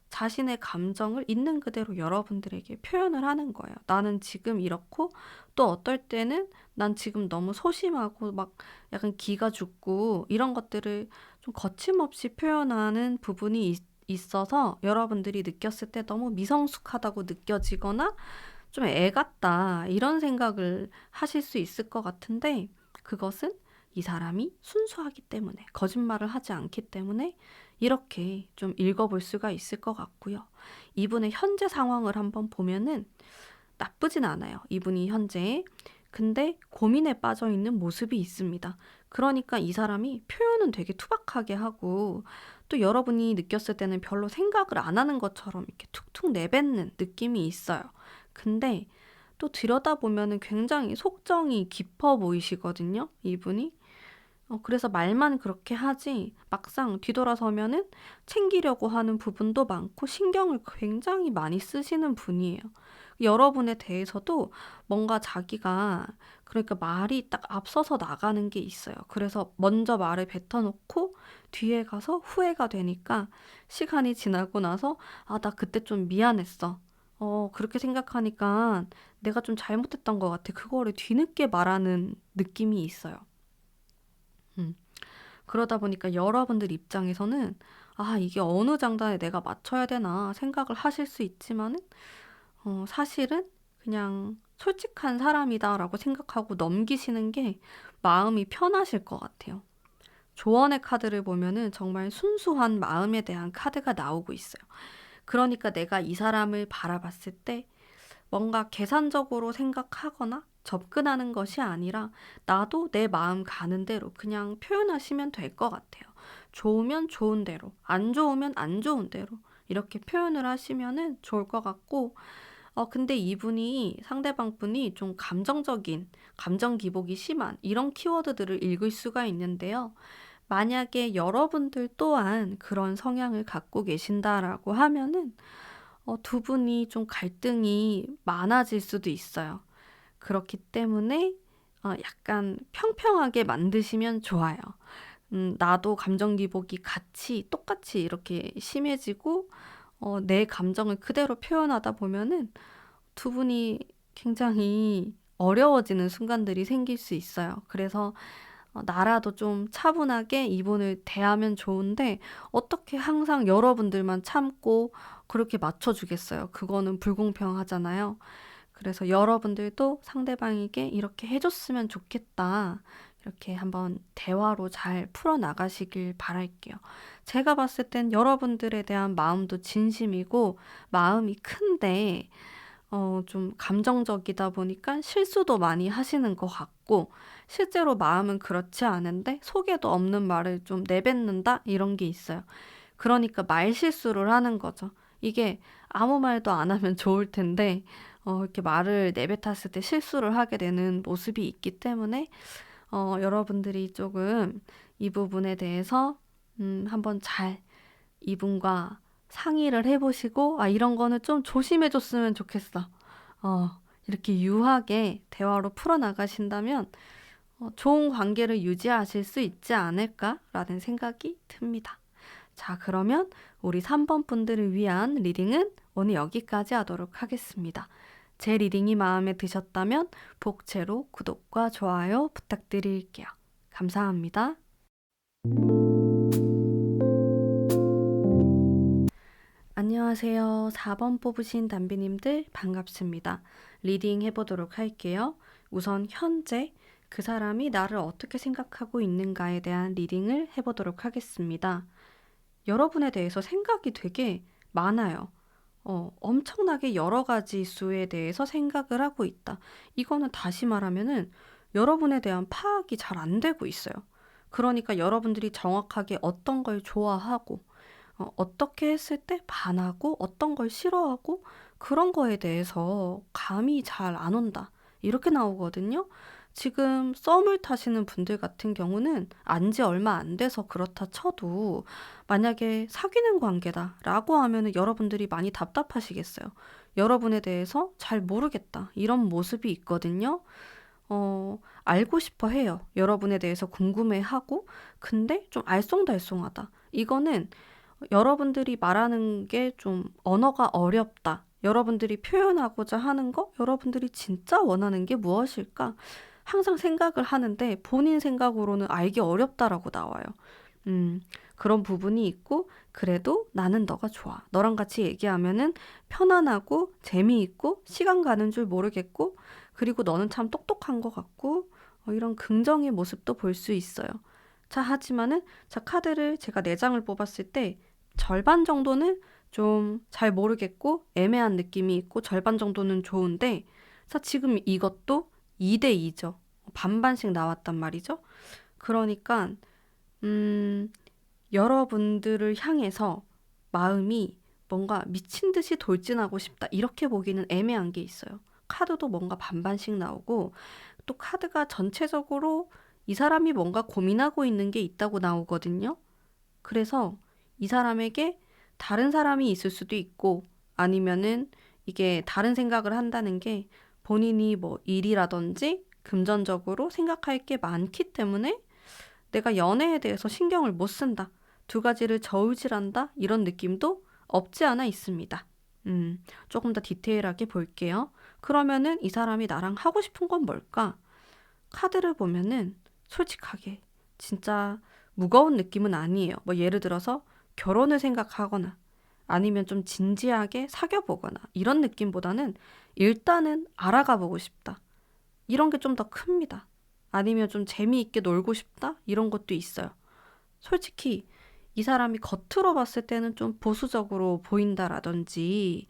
자신의 감정을 있는 그대로 여러분들에게 표현을 하는 거예요. 나는 지금 이렇고, 또 어떨 때는 난 지금 너무 소심하고 막 약간 기가 죽고 이런 것들을 좀 거침없이 표현하는 부분이 있어서 여러분들이 느꼈을 때 너무 미성숙하다고 느껴지거나 좀 애 같다 이런 생각을 하실 수 있을 것 같은데 그것은 이 사람이 순수하기 때문에 거짓말을 하지 않기 때문에 이렇게 좀 읽어볼 수가 있을 것 같고요. 이분의 현재 상황을 한번 보면은 나쁘진 않아요. 이분이 현재. 근데 고민에 빠져 있는 모습이 있습니다. 그러니까 이 사람이 표현은 되게 투박하게 하고 또 여러분이 느꼈을 때는 별로 생각을 안 하는 것처럼 이렇게 툭툭 내뱉는 느낌이 있어요. 근데 또 들여다보면은 굉장히 속정이 깊어 보이시거든요. 이분이. 그래서 말만 그렇게 하지 막상 뒤돌아서면은 챙기려고 하는 부분도 많고 신경을 굉장히 많이 쓰시는 분이에요. 여러분에 대해서도 뭔가 자기가 그러니까 말이 딱 앞서서 나가는 게 있어요. 그래서 먼저 말을 뱉어놓고 뒤에 가서 후회가 되니까 시간이 지나고 나서 나 그때 좀 미안했어. 그렇게 생각하니까 내가 좀 잘못했던 것 같아. 그거를 뒤늦게 말하는 느낌이 있어요. 음. 그러다 보니까 여러분들 입장에서는 이게 어느 장단에 내가 맞춰야 되나 생각을 하실 수 있지만은 사실은 그냥 솔직한 사람이다라고 생각하고 넘기시는 게 마음이 편하실 것 같아요. 조언의 카드를 보면은 정말 순수한 마음에 대한 카드가 나오고 있어요. 그러니까 내가 이 사람을 바라봤을 때 뭔가 계산적으로 생각하거나 접근하는 것이 아니라 나도 내 마음 가는 대로 그냥 표현하시면 될 것 같아요. 좋으면 좋은 대로, 안 좋으면 안 좋은 대로 이렇게 표현을 하시면은 좋을 것 같고, 근데 이분이, 상대방 분이 좀 감정적인, 감정 기복이 심한 이런 키워드들을 읽을 수가 있는데요. 만약에 여러분들 또한 그런 성향을 갖고 계신다라고 하면은 두 분이 좀 갈등이 많아질 수도 있어요. 그렇기 때문에 약간 평평하게 만드시면 좋아요. 나도 감정 기복이 같이 똑같이 이렇게 심해지고 내 감정을 그대로 표현하다 보면은 두 분이 굉장히 어려워지는 순간들이 생길 수 있어요. 그래서 나라도 좀 차분하게 이분을 대하면 좋은데 어떻게 항상 여러분들만 참고 그렇게 맞춰주겠어요. 그거는 불공평하잖아요. 그래서 여러분들도 상대방에게 이렇게 해줬으면 좋겠다. 이렇게 한번 대화로 잘 풀어나가시길 바랄게요. 제가 봤을 땐 여러분들에 대한 마음도 진심이고 마음이 큰데 좀 감정적이다 보니까 실수도 많이 하시는 것 같고, 실제로 마음은 그렇지 않은데 속에도 없는 말을 좀 내뱉는다? 이런 게 있어요. 그러니까 말 실수를 하는 거죠. 이게 아무 말도 안 하면 좋을 텐데, 이렇게 말을 내뱉었을 때 실수를 하게 되는 모습이 있기 때문에, 여러분들이 조금 이 부분에 대해서, 한번 잘 이분과 상의를 해보시고, 이런 거는 좀 조심해줬으면 좋겠어. 어, 이렇게 유하게 대화로 풀어나가신다면 좋은 관계를 유지하실 수 있지 않을까라는 생각이 듭니다. 자, 그러면 우리 3번 분들을 위한 리딩은 오늘 여기까지 하도록 하겠습니다. 제 리딩이 마음에 드셨다면 복채로 구독과 좋아요 부탁드릴게요. 감사합니다. 안녕하세요. 4번 뽑으신 담비님들 반갑습니다. 리딩 해보도록 할게요. 우선 현재 그 사람이 나를 어떻게 생각하고 있는가에 대한 리딩을 해보도록 하겠습니다. 여러분에 대해서 생각이 되게 많아요. 엄청나게 여러 가지 수에 대해서 생각을 하고 있다. 이거는 다시 말하면은 여러분에 대한 파악이 잘 안 되고 있어요. 그러니까 여러분들이 정확하게 어떤 걸 좋아하고 어떻게 했을 때 반하고 어떤 걸 싫어하고 그런 거에 대해서 감이 잘 안 온다. 이렇게 나오거든요. 지금 썸을 타시는 분들 같은 경우는 안지 얼마 안 돼서 그렇다 쳐도 만약에 사귀는 관계다라고 하면은 여러분들이 많이 답답하시겠어요. 여러분에 대해서 잘 모르겠다. 이런 모습이 있거든요. 알고 싶어 해요. 여러분에 대해서 궁금해하고 근데 좀 알쏭달쏭하다. 이거는 여러분들이 말하는 게 좀 언어가 어렵다. 여러분들이 표현하고자 하는 거, 여러분들이 진짜 원하는 게 무엇일까? 항상 생각을 하는데 본인 생각으로는 알기 어렵다라고 나와요. 그런 부분이 있고, 그래도 나는 너가 좋아. 너랑 같이 얘기하면은 편안하고 재미있고 시간 가는 줄 모르겠고, 그리고 너는 참 똑똑한 것 같고, 이런 긍정의 모습도 볼 수 있어요. 자, 하지만은, 자, 카드를 제가 4장을 뽑았을 때 절반 정도는 좀 잘 모르겠고 애매한 느낌이 있고 절반 정도는 좋은데, 자, 지금 이것도 2대 2죠. 반반씩 나왔단 말이죠. 그러니까 여러분들을 향해서 마음이 뭔가 미친 듯이 돌진하고 싶다. 이렇게 보기는 애매한 게 있어요. 카드도 뭔가 반반씩 나오고 또 카드가 전체적으로 이 사람이 뭔가 고민하고 있는 게 있다고 나오거든요. 그래서 이 사람에게 다른 사람이 있을 수도 있고 아니면은 이게 다른 생각을 한다는 게 본인이 뭐 일이라든지 금전적으로 생각할 게 많기 때문에 내가 연애에 대해서 신경을 못 쓴다. 두 가지를 저울질한다. 이런 느낌도 없지 않아 있습니다. 조금 더 디테일하게 볼게요. 그러면은 이 사람이 나랑 하고 싶은 건 뭘까? 카드를 보면은 솔직하게 진짜 무거운 느낌은 아니에요. 뭐 예를 들어서 결혼을 생각하거나 아니면 좀 진지하게 사귀어보거나 이런 느낌보다는 일단은 알아가 보고 싶다. 이런 게 좀 더 큽니다. 아니면 좀 재미있게 놀고 싶다? 이런 것도 있어요. 솔직히 이 사람이 겉으로 봤을 때는 좀 보수적으로 보인다라든지,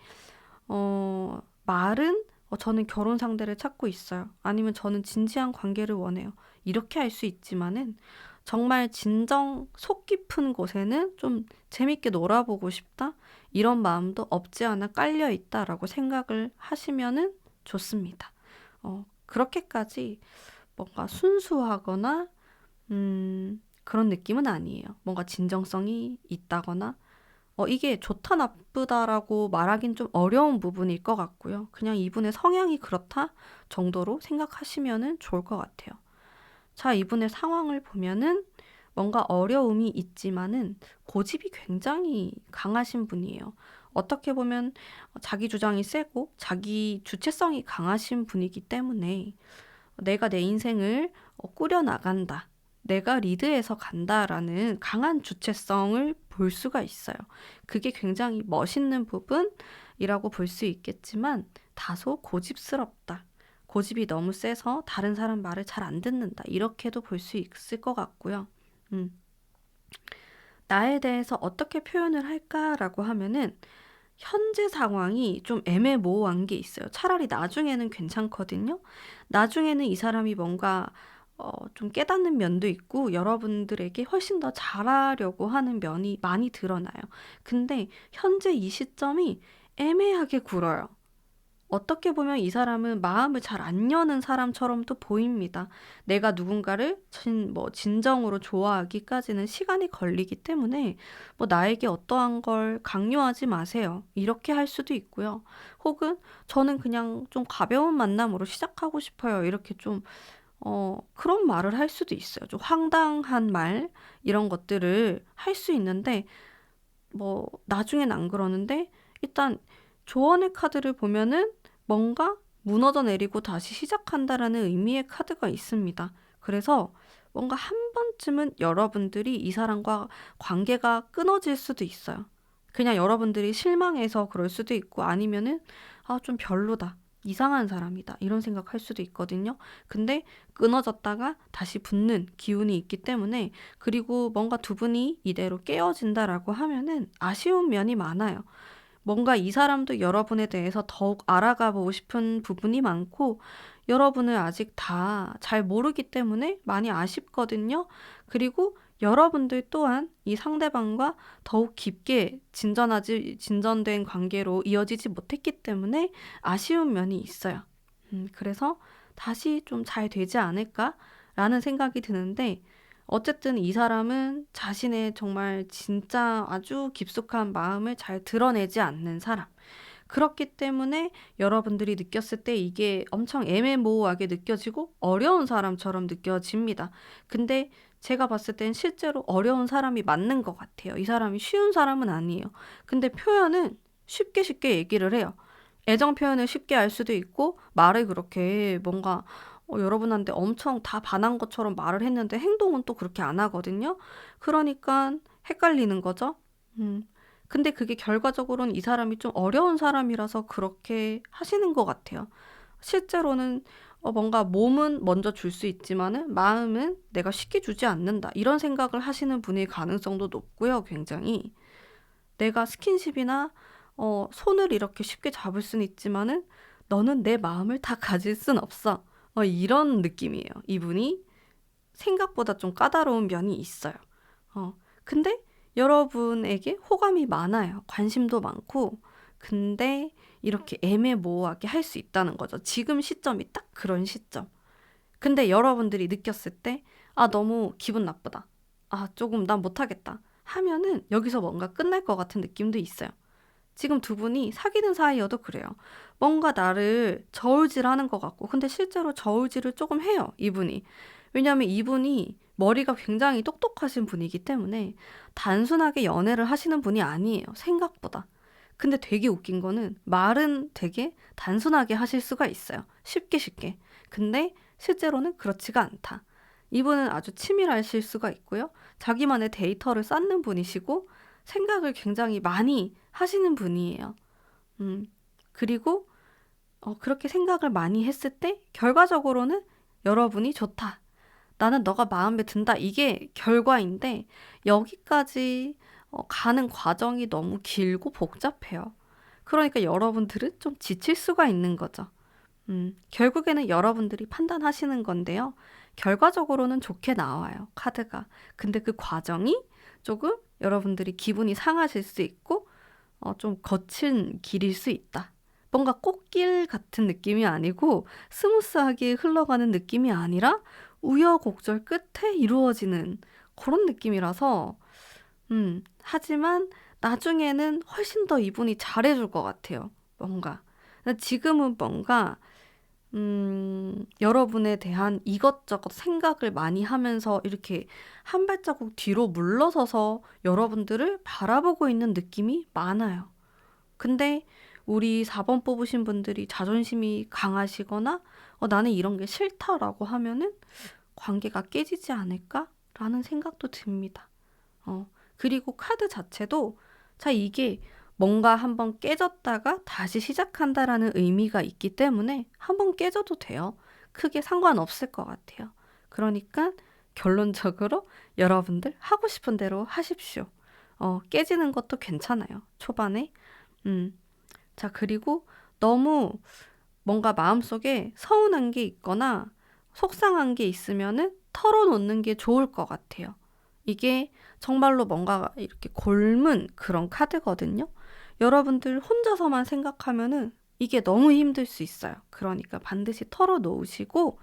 말은 저는 결혼 상대를 찾고 있어요. 아니면 저는 진지한 관계를 원해요. 이렇게 할 수 있지만은 정말 진정 속 깊은 곳에는 좀 재밌게 놀아보고 싶다? 이런 마음도 없지 않아 깔려 있다라고 생각을 하시면은 좋습니다. 그렇게까지 뭔가 순수하거나 그런 느낌은 아니에요. 뭔가 진정성이 있다거나 이게 좋다 나쁘다라고 말하긴 좀 어려운 부분일 것 같고요. 그냥 이분의 성향이 그렇다 정도로 생각하시면은 좋을 것 같아요. 자, 이분의 상황을 보면은 뭔가 어려움이 있지만은 고집이 굉장히 강하신 분이에요. 어떻게 보면 자기 주장이 세고 자기 주체성이 강하신 분이기 때문에 내가 내 인생을 꾸려 나간다. 내가 리드해서 간다라는 강한 주체성을 볼 수가 있어요. 그게 굉장히 멋있는 부분이라고 볼 수 있겠지만 다소 고집스럽다. 고집이 너무 세서 다른 사람 말을 잘 안 듣는다. 이렇게도 볼 수 있을 것 같고요. 음. 나에 대해서 어떻게 표현을 할까라고 하면은 현재 상황이 좀 애매모호한 게 있어요. 차라리 나중에는 괜찮거든요. 나중에는 이 사람이 뭔가 좀 깨닫는 면도 있고 여러분들에게 훨씬 더 잘하려고 하는 면이 많이 드러나요. 근데 현재 이 시점이 애매하게 굴어요. 어떻게 보면 이 사람은 마음을 잘 안 여는 사람처럼도 보입니다. 내가 누군가를 진정으로 좋아하기까지는 시간이 걸리기 때문에 나에게 어떠한 걸 강요하지 마세요. 이렇게 할 수도 있고요. 혹은 저는 그냥 좀 가벼운 만남으로 시작하고 싶어요. 이렇게 좀 그런 말을 할 수도 있어요. 좀 황당한 말 이런 것들을 할 수 있는데 나중엔 안 그러는데 일단 조언의 카드를 보면은 뭔가 무너져 내리고 다시 시작한다라는 의미의 카드가 있습니다. 그래서 뭔가 한 번쯤은 여러분들이 이 사람과 관계가 끊어질 수도 있어요. 그냥 여러분들이 실망해서 그럴 수도 있고 아니면은 좀 별로다. 이상한 사람이다. 이런 생각할 수도 있거든요. 근데 끊어졌다가 다시 붙는 기운이 있기 때문에 그리고 뭔가 두 분이 이대로 깨어진다라고 하면은 아쉬운 면이 많아요. 뭔가 이 사람도 여러분에 대해서 더욱 알아가 보고 싶은 부분이 많고 여러분을 아직 다 잘 모르기 때문에 많이 아쉽거든요. 그리고 여러분들 또한 이 상대방과 더욱 깊게 진전된 관계로 이어지지 못했기 때문에 아쉬운 면이 있어요. 그래서 다시 좀 잘 되지 않을까라는 생각이 드는데 어쨌든 이 사람은 자신의 정말 진짜 아주 깊숙한 마음을 잘 드러내지 않는 사람. 그렇기 때문에 여러분들이 느꼈을 때 이게 엄청 애매모호하게 느껴지고 어려운 사람처럼 느껴집니다. 근데 제가 봤을 땐 실제로 어려운 사람이 맞는 것 같아요. 이 사람이 쉬운 사람은 아니에요. 근데 표현은 쉽게 쉽게 얘기를 해요. 애정 표현을 쉽게 할 수도 있고 말을 그렇게 뭔가 여러분한테 엄청 다 반한 것처럼 말을 했는데 행동은 또 그렇게 안 하거든요. 그러니까 헷갈리는 거죠. 음. 근데 그게 결과적으로는 이 사람이 좀 어려운 사람이라서 그렇게 하시는 것 같아요. 실제로는 뭔가 몸은 먼저 줄 수 있지만은 마음은 내가 쉽게 주지 않는다. 이런 생각을 하시는 분일 가능성도 높고요, 굉장히. 내가 스킨십이나 손을 이렇게 쉽게 잡을 수는 있지만은 너는 내 마음을 다 가질 순 없어. 이런 느낌이에요. 이분이 생각보다 좀 까다로운 면이 있어요. 근데 여러분에게 호감이 많아요. 관심도 많고. 근데 이렇게 애매모호하게 할 수 있다는 거죠. 지금 시점이 딱 그런 시점. 근데 여러분들이 느꼈을 때, 너무 기분 나쁘다. 조금 난 못하겠다. 하면은 여기서 뭔가 끝날 것 같은 느낌도 있어요. 지금 두 분이 사귀는 사이여도 그래요. 뭔가 나를 저울질하는 것 같고, 근데 실제로 저울질을 조금 해요, 이분이. 왜냐하면 이분이 머리가 굉장히 똑똑하신 분이기 때문에 단순하게 연애를 하시는 분이 아니에요, 생각보다. 근데 되게 웃긴 거는 말은 되게 단순하게 하실 수가 있어요. 쉽게 쉽게. 근데 실제로는 그렇지가 않다. 이분은 아주 치밀하실 수가 있고요. 자기만의 데이터를 쌓는 분이시고 생각을 굉장히 많이 하시는 분이에요. 그리고 그렇게 생각을 많이 했을 때 결과적으로는 여러분이 좋다. 나는 너가 마음에 든다. 이게 결과인데 여기까지 가는 과정이 너무 길고 복잡해요. 그러니까 여러분들은 좀 지칠 수가 있는 거죠. 결국에는 여러분들이 판단하시는 건데요. 결과적으로는 좋게 나와요, 카드가. 근데 그 과정이 조금 여러분들이 기분이 상하실 수 있고, 좀 거친 길일 수 있다. 뭔가 꽃길 같은 느낌이 아니고, 스무스하게 흘러가는 느낌이 아니라, 우여곡절 끝에 이루어지는 그런 느낌이라서, 하지만 나중에는 훨씬 더 이분이 잘해줄 것 같아요. 뭔가. 지금은 뭔가 여러분에 대한 이것저것 생각을 많이 하면서 이렇게 한 발자국 뒤로 물러서서 여러분들을 바라보고 있는 느낌이 많아요. 근데 우리 4번 뽑으신 분들이 자존심이 강하시거나 나는 이런 게 싫다라고 하면은 관계가 깨지지 않을까라는 생각도 듭니다. 그리고 카드 자체도 자, 이게 뭔가 한번 깨졌다가 다시 시작한다라는 의미가 있기 때문에 한번 깨져도 돼요. 크게 상관없을 것 같아요. 그러니까 결론적으로 여러분들 하고 싶은 대로 하십시오. 깨지는 것도 괜찮아요. 초반에. 자, 그리고 너무 뭔가 마음속에 서운한 게 있거나 속상한 게 있으면은 털어놓는 게 좋을 것 같아요. 이게 정말로 뭔가 이렇게 골문 그런 카드거든요. 여러분들 혼자서만 생각하면은 이게 너무 힘들 수 있어요. 그러니까 반드시 털어놓으시고,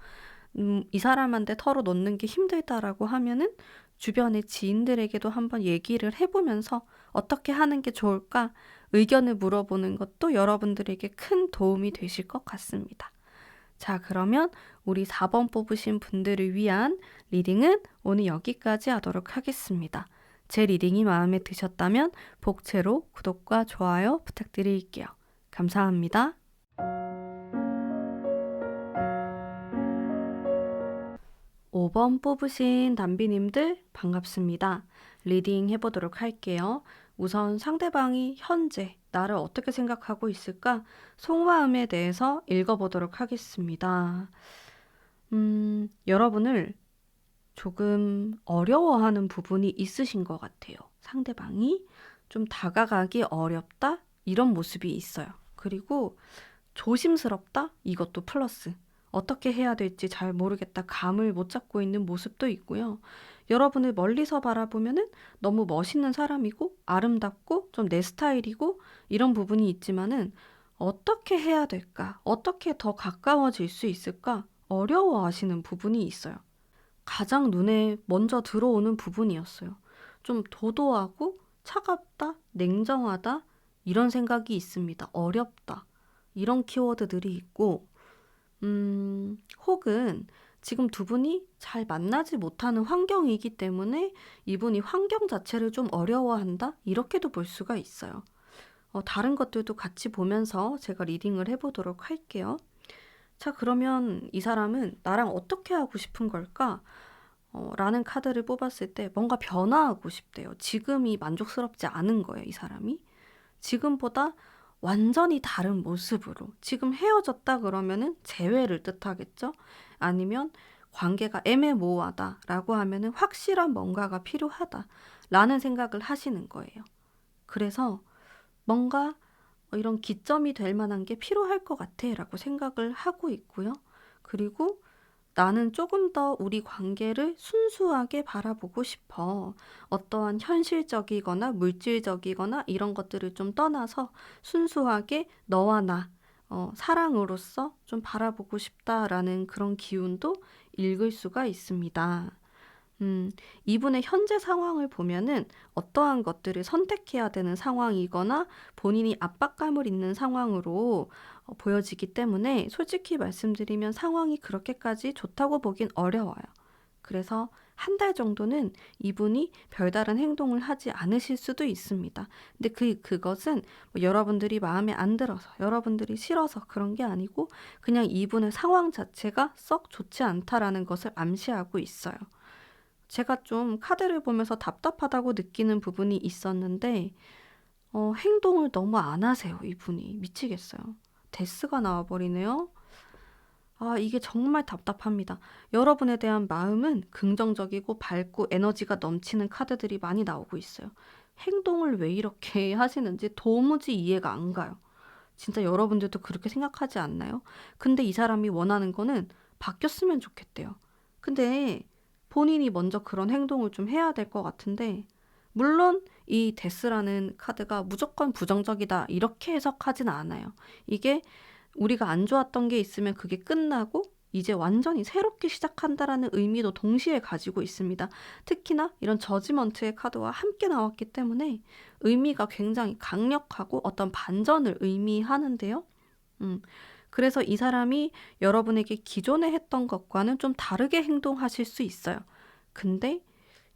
이 사람한테 털어놓는 게 힘들다라고 하면은 주변의 지인들에게도 한번 얘기를 해보면서 어떻게 하는 게 좋을까 의견을 물어보는 것도 여러분들에게 큰 도움이 되실 것 같습니다. 자, 그러면 우리 4번 뽑으신 분들을 위한 리딩은 오늘 여기까지 하도록 하겠습니다. 제 리딩이 마음에 드셨다면 복채로 구독과 좋아요 부탁드릴게요. 감사합니다. 5번 뽑으신 담비님들 반갑습니다. 리딩 해보도록 할게요. 우선 상대방이 현재 나를 어떻게 생각하고 있을까? 속마음에 대해서 읽어보도록 하겠습니다. 여러분을 조금 어려워하는 부분이 있으신 것 같아요. 상대방이 좀 다가가기 어렵다? 이런 모습이 있어요. 그리고 조심스럽다? 이것도 플러스. 어떻게 해야 될지 잘 모르겠다. 감을 못 잡고 있는 모습도 있고요. 여러분을 멀리서 바라보면은 너무 멋있는 사람이고 아름답고 좀 내 스타일이고 이런 부분이 있지만은 어떻게 해야 될까? 어떻게 더 가까워질 수 있을까? 어려워하시는 부분이 있어요. 가장 눈에 먼저 들어오는 부분이었어요. 좀 도도하고 차갑다, 냉정하다 이런 생각이 있습니다. 어렵다. 이런 키워드들이 있고 혹은 지금 두 분이 잘 만나지 못하는 환경이기 때문에 이분이 환경 자체를 좀 어려워한다? 이렇게도 볼 수가 있어요. 다른 것들도 같이 보면서 제가 리딩을 해보도록 할게요. 자, 그러면 이 사람은 나랑 어떻게 하고 싶은 걸까? 라는 카드를 뽑았을 때 뭔가 변화하고 싶대요. 지금이 만족스럽지 않은 거예요, 이 사람이. 지금보다 완전히 다른 모습으로. 지금 헤어졌다 그러면은 재회를 뜻하겠죠? 아니면 관계가 애매모호하다라고 하면은 확실한 뭔가가 필요하다라는 생각을 하시는 거예요. 그래서 뭔가 이런 기점이 될 만한 게 필요할 것 같아라고 생각을 하고 있고요. 그리고 나는 조금 더 우리 관계를 순수하게 바라보고 싶어. 어떠한 현실적이거나 물질적이거나 이런 것들을 좀 떠나서 순수하게 너와 나, 사랑으로서 좀 바라보고 싶다라는 그런 기운도 읽을 수가 있습니다. 이분의 현재 상황을 보면은 어떠한 것들을 선택해야 되는 상황이거나 본인이 압박감을 있는 상황으로 보여지기 때문에 솔직히 말씀드리면 상황이 그렇게까지 좋다고 보긴 어려워요. 그래서 한 달 정도는 이분이 별다른 행동을 하지 않으실 수도 있습니다. 근데 그것은 뭐 여러분들이 마음에 안 들어서, 여러분들이 싫어서 그런 게 아니고 그냥 이분의 상황 자체가 썩 좋지 않다라는 것을 암시하고 있어요. 제가 좀 카드를 보면서 답답하다고 느끼는 부분이 있었는데 행동을 너무 안 하세요, 이분이. 미치겠어요. 데스가 나와버리네요. 아, 이게 정말 답답합니다. 여러분에 대한 마음은 긍정적이고 밝고 에너지가 넘치는 카드들이 많이 나오고 있어요. 행동을 왜 이렇게 하시는지 도무지 이해가 안 가요. 진짜 여러분들도 그렇게 생각하지 않나요? 근데 이 사람이 원하는 거는 바뀌었으면 좋겠대요. 근데 본인이 먼저 그런 행동을 좀 해야 될 것 같은데, 물론 이 데스라는 카드가 무조건 부정적이다 이렇게 해석하진 않아요. 이게 우리가 안 좋았던 게 있으면 그게 끝나고 이제 완전히 새롭게 시작한다라는 의미도 동시에 가지고 있습니다. 특히나 이런 저지먼트의 카드와 함께 나왔기 때문에 의미가 굉장히 강력하고 어떤 반전을 의미하는데요. 음, 그래서 이 사람이 여러분에게 기존에 했던 것과는 좀 다르게 행동하실 수 있어요. 근데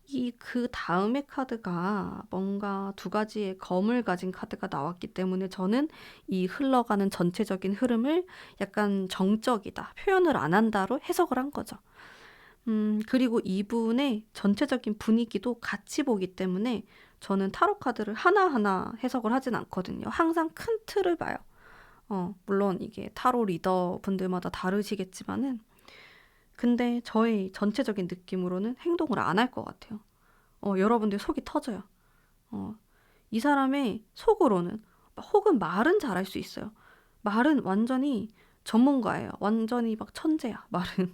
이 그 다음의 카드가 뭔가 두 가지의 검을 가진 카드가 나왔기 때문에 저는 이 흘러가는 전체적인 흐름을 약간 정적이다, 표현을 안 한다로 해석을 한 거죠. 그리고 이분의 전체적인 분위기도 같이 보기 때문에 저는 타로 카드를 하나하나 해석을 하진 않거든요. 항상 큰 틀을 봐요. 물론 이게 타로 리더 분들마다 다르시겠지만은, 근데 저의 전체적인 느낌으로는 행동을 안 할 것 같아요. 여러분들 속이 터져요. 어, 이 사람의 속으로는, 혹은 말은 잘할 수 있어요. 말은 완전히 전문가예요. 완전히 막 천재야, 말은.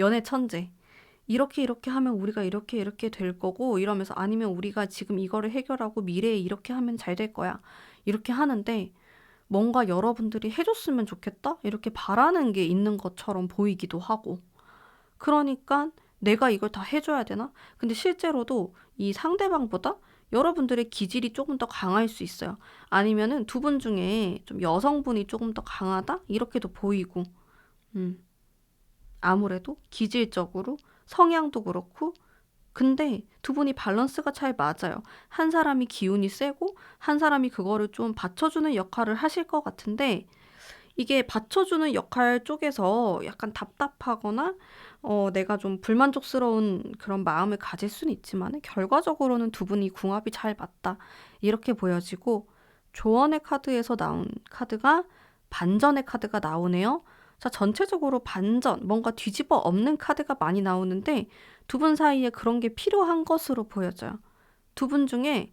연애 천재. 이렇게 이렇게 하면 우리가 이렇게 이렇게 될 거고 이러면서, 아니면 우리가 지금 이거를 해결하고 미래에 이렇게 하면 잘 될 거야. 이렇게 하는데 뭔가 여러분들이 해줬으면 좋겠다? 이렇게 바라는 게 있는 것처럼 보이기도 하고. 그러니까 내가 이걸 다 해줘야 되나? 근데 실제로도 이 상대방보다 여러분들의 기질이 조금 더 강할 수 있어요. 아니면은 두 분 중에 좀 여성분이 조금 더 강하다? 이렇게도 보이고. 음, 아무래도 기질적으로 성향도 그렇고, 근데 두 분이 밸런스가 잘 맞아요. 한 사람이 기운이 세고 한 사람이 그거를 좀 받쳐주는 역할을 하실 것 같은데, 이게 받쳐주는 역할 쪽에서 약간 답답하거나 내가 좀 불만족스러운 그런 마음을 가질 수는 있지만 결과적으로는 두 분이 궁합이 잘 맞다 이렇게 보여지고, 조언의 카드에서 나온 카드가 반전의 카드가 나오네요. 자, 전체적으로 반전, 뭔가 뒤집어 엎는 카드가 많이 나오는데 두 분 사이에 그런 게 필요한 것으로 보여져요. 두 분 중에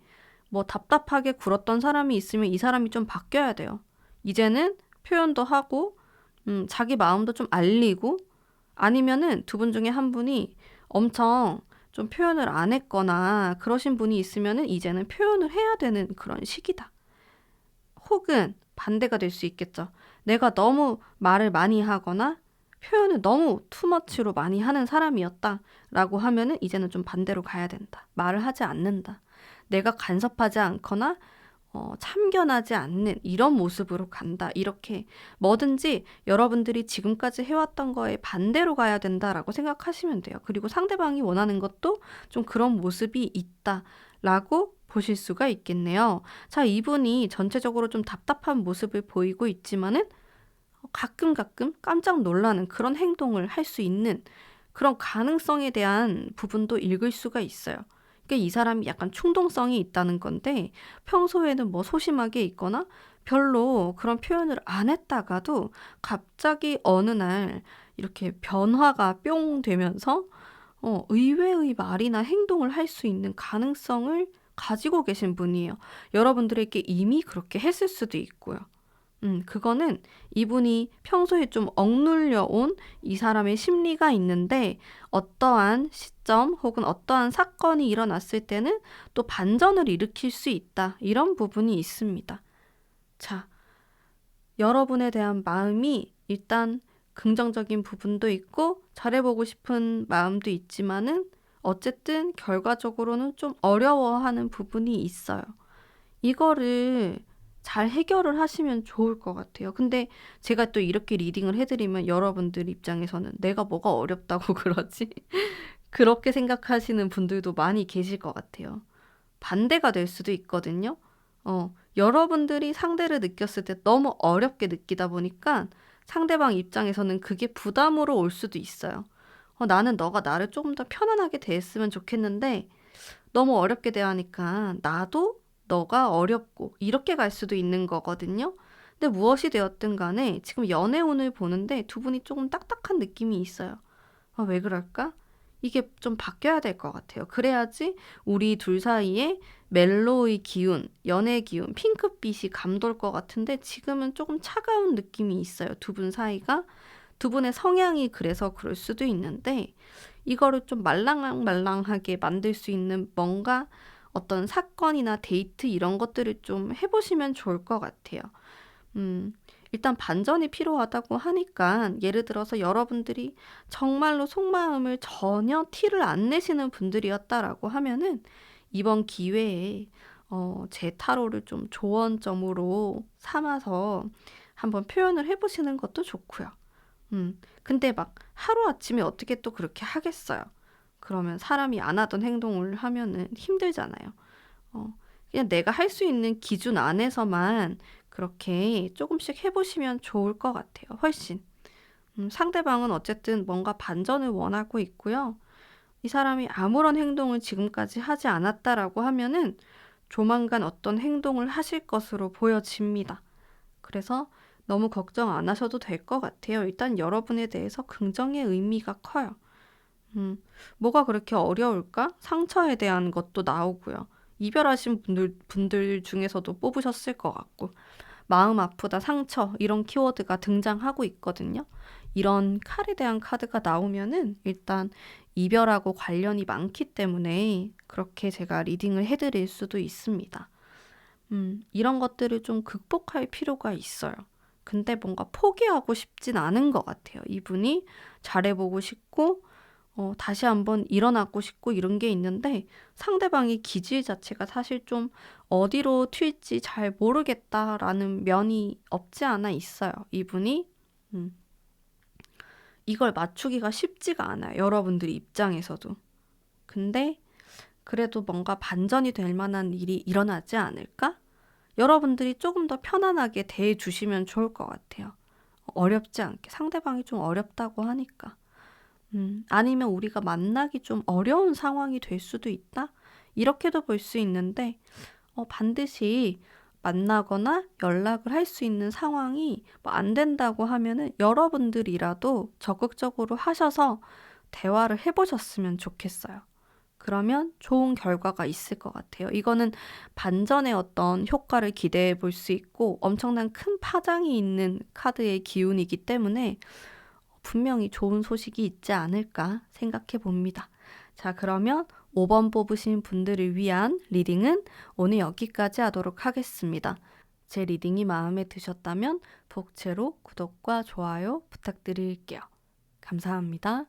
뭐 답답하게 굴었던 사람이 있으면 이 사람이 좀 바뀌어야 돼요. 이제는 표현도 하고 자기 마음도 좀 알리고, 아니면은 두 분 중에 한 분이 엄청 좀 표현을 안 했거나 그러신 분이 있으면은 이제는 표현을 해야 되는 그런 시기다. 혹은 반대가 될 수 있겠죠. 내가 너무 말을 많이 하거나 표현을 너무 투머치로 많이 하는 사람이었다라고 하면은 이제는 좀 반대로 가야 된다. 말을 하지 않는다. 내가 간섭하지 않거나 참견하지 않는 이런 모습으로 간다. 이렇게 뭐든지 여러분들이 지금까지 해왔던 거에 반대로 가야 된다라고 생각하시면 돼요. 그리고 상대방이 원하는 것도 좀 그런 모습이 있다라고 보실 수가 있겠네요. 자, 이분이 전체적으로 좀 답답한 모습을 보이고 있지만은 가끔 깜짝 놀라는 그런 행동을 할 수 있는 그런 가능성에 대한 부분도 읽을 수가 있어요. 그러니까 이 사람이 약간 충동성이 있다는 건데, 평소에는 뭐 소심하게 있거나 별로 그런 표현을 안 했다가도 갑자기 어느 날 이렇게 변화가 뿅 되면서 의외의 말이나 행동을 할 수 있는 가능성을 가지고 계신 분이에요. 여러분들에게 이미 그렇게 했을 수도 있고요. 그거는 이분이 평소에 좀 억눌려 온 이 사람의 심리가 있는데, 어떠한 시점 혹은 어떠한 사건이 일어났을 때는 또 반전을 일으킬 수 있다. 이런 부분이 있습니다. 자, 여러분에 대한 마음이 일단 긍정적인 부분도 있고 잘해보고 싶은 마음도 있지만은 어쨌든 결과적으로는 좀 어려워하는 부분이 있어요. 이거를 잘 해결을 하시면 좋을 것 같아요. 근데 제가 또 이렇게 리딩을 해드리면 여러분들 입장에서는 내가 뭐가 어렵다고 그러지? 그렇게 생각하시는 분들도 많이 계실 것 같아요. 반대가 될 수도 있거든요. 여러분들이 상대를 느꼈을 때 너무 어렵게 느끼다 보니까 상대방 입장에서는 그게 부담으로 올 수도 있어요. 나는 너가 나를 조금 더 편안하게 대했으면 좋겠는데 너무 어렵게 대하니까 나도 너가 어렵고 이렇게 갈 수도 있는 거거든요. 근데 무엇이 되었든 간에 지금 연애운을 보는데 두 분이 조금 딱딱한 느낌이 있어요. 왜 그럴까? 이게 좀 바뀌어야 될 것 같아요. 그래야지 우리 둘 사이에 멜로의 기운, 연애 기운, 핑크빛이 감돌 것 같은데 지금은 조금 차가운 느낌이 있어요. 두 분 사이가. 두 분의 성향이 그래서 그럴 수도 있는데 이거를 좀 말랑말랑하게 만들 수 있는 뭔가 어떤 사건이나 데이트 이런 것들을 좀 해보시면 좋을 것 같아요. 음, 일단 반전이 필요하다고 하니까 예를 들어서 여러분들이 정말로 속마음을 전혀 티를 안 내시는 분들이었다라고 하면은 이번 기회에 제 타로를 좀 조언점으로 삼아서 한번 표현을 해보시는 것도 좋고요. 근데 막 하루아침에 어떻게 또 그렇게 하겠어요. 그러면 사람이 안 하던 행동을 하면은 힘들잖아요. 어, 그냥 내가 할 수 있는 기준 안에서만 그렇게 조금씩 해보시면 좋을 것 같아요. 훨씬. 상대방은 어쨌든 뭔가 반전을 원하고 있고요. 이 사람이 아무런 행동을 지금까지 하지 않았다라고 하면은 조만간 어떤 행동을 하실 것으로 보여집니다. 그래서 너무 걱정 안 하셔도 될 것 같아요. 일단 여러분에 대해서 긍정의 의미가 커요. 뭐가 그렇게 어려울까? 상처에 대한 것도 나오고요. 이별하신 분들 중에서도 뽑으셨을 것 같고, 마음 아프다, 상처, 이런 키워드가 등장하고 있거든요. 이런 칼에 대한 카드가 나오면은 일단 이별하고 관련이 많기 때문에 그렇게 제가 리딩을 해드릴 수도 있습니다. 이런 것들을 좀 극복할 필요가 있어요. 근데 뭔가 포기하고 싶진 않은 것 같아요. 이분이 잘해보고 싶고, 다시 한번 일어나고 싶고 이런 게 있는데 상대방의 기질 자체가 사실 좀 어디로 튈지 잘 모르겠다라는 면이 없지 않아 있어요. 이분이 음, 이걸 맞추기가 쉽지가 않아요. 여러분들 입장에서도. 근데 그래도 뭔가 반전이 될 만한 일이 일어나지 않을까? 여러분들이 조금 더 편안하게 대해 주시면 좋을 것 같아요. 어렵지 않게. 상대방이 좀 어렵다고 하니까. 아니면 우리가 만나기 좀 어려운 상황이 될 수도 있다? 이렇게도 볼 수 있는데, 반드시 만나거나 연락을 할 수 있는 상황이 뭐안 된다고 하면은 여러분들이라도 적극적으로 하셔서 대화를 해보셨으면 좋겠어요. 그러면 좋은 결과가 있을 것 같아요. 이거는 반전의 어떤 효과를 기대해 볼 수 있고 엄청난 큰 파장이 있는 카드의 기운이기 때문에 분명히 좋은 소식이 있지 않을까 생각해 봅니다. 자, 그러면 5번 뽑으신 분들을 위한 리딩은 오늘 여기까지 하도록 하겠습니다. 제 리딩이 마음에 드셨다면 복채로 구독과 좋아요 부탁드릴게요. 감사합니다.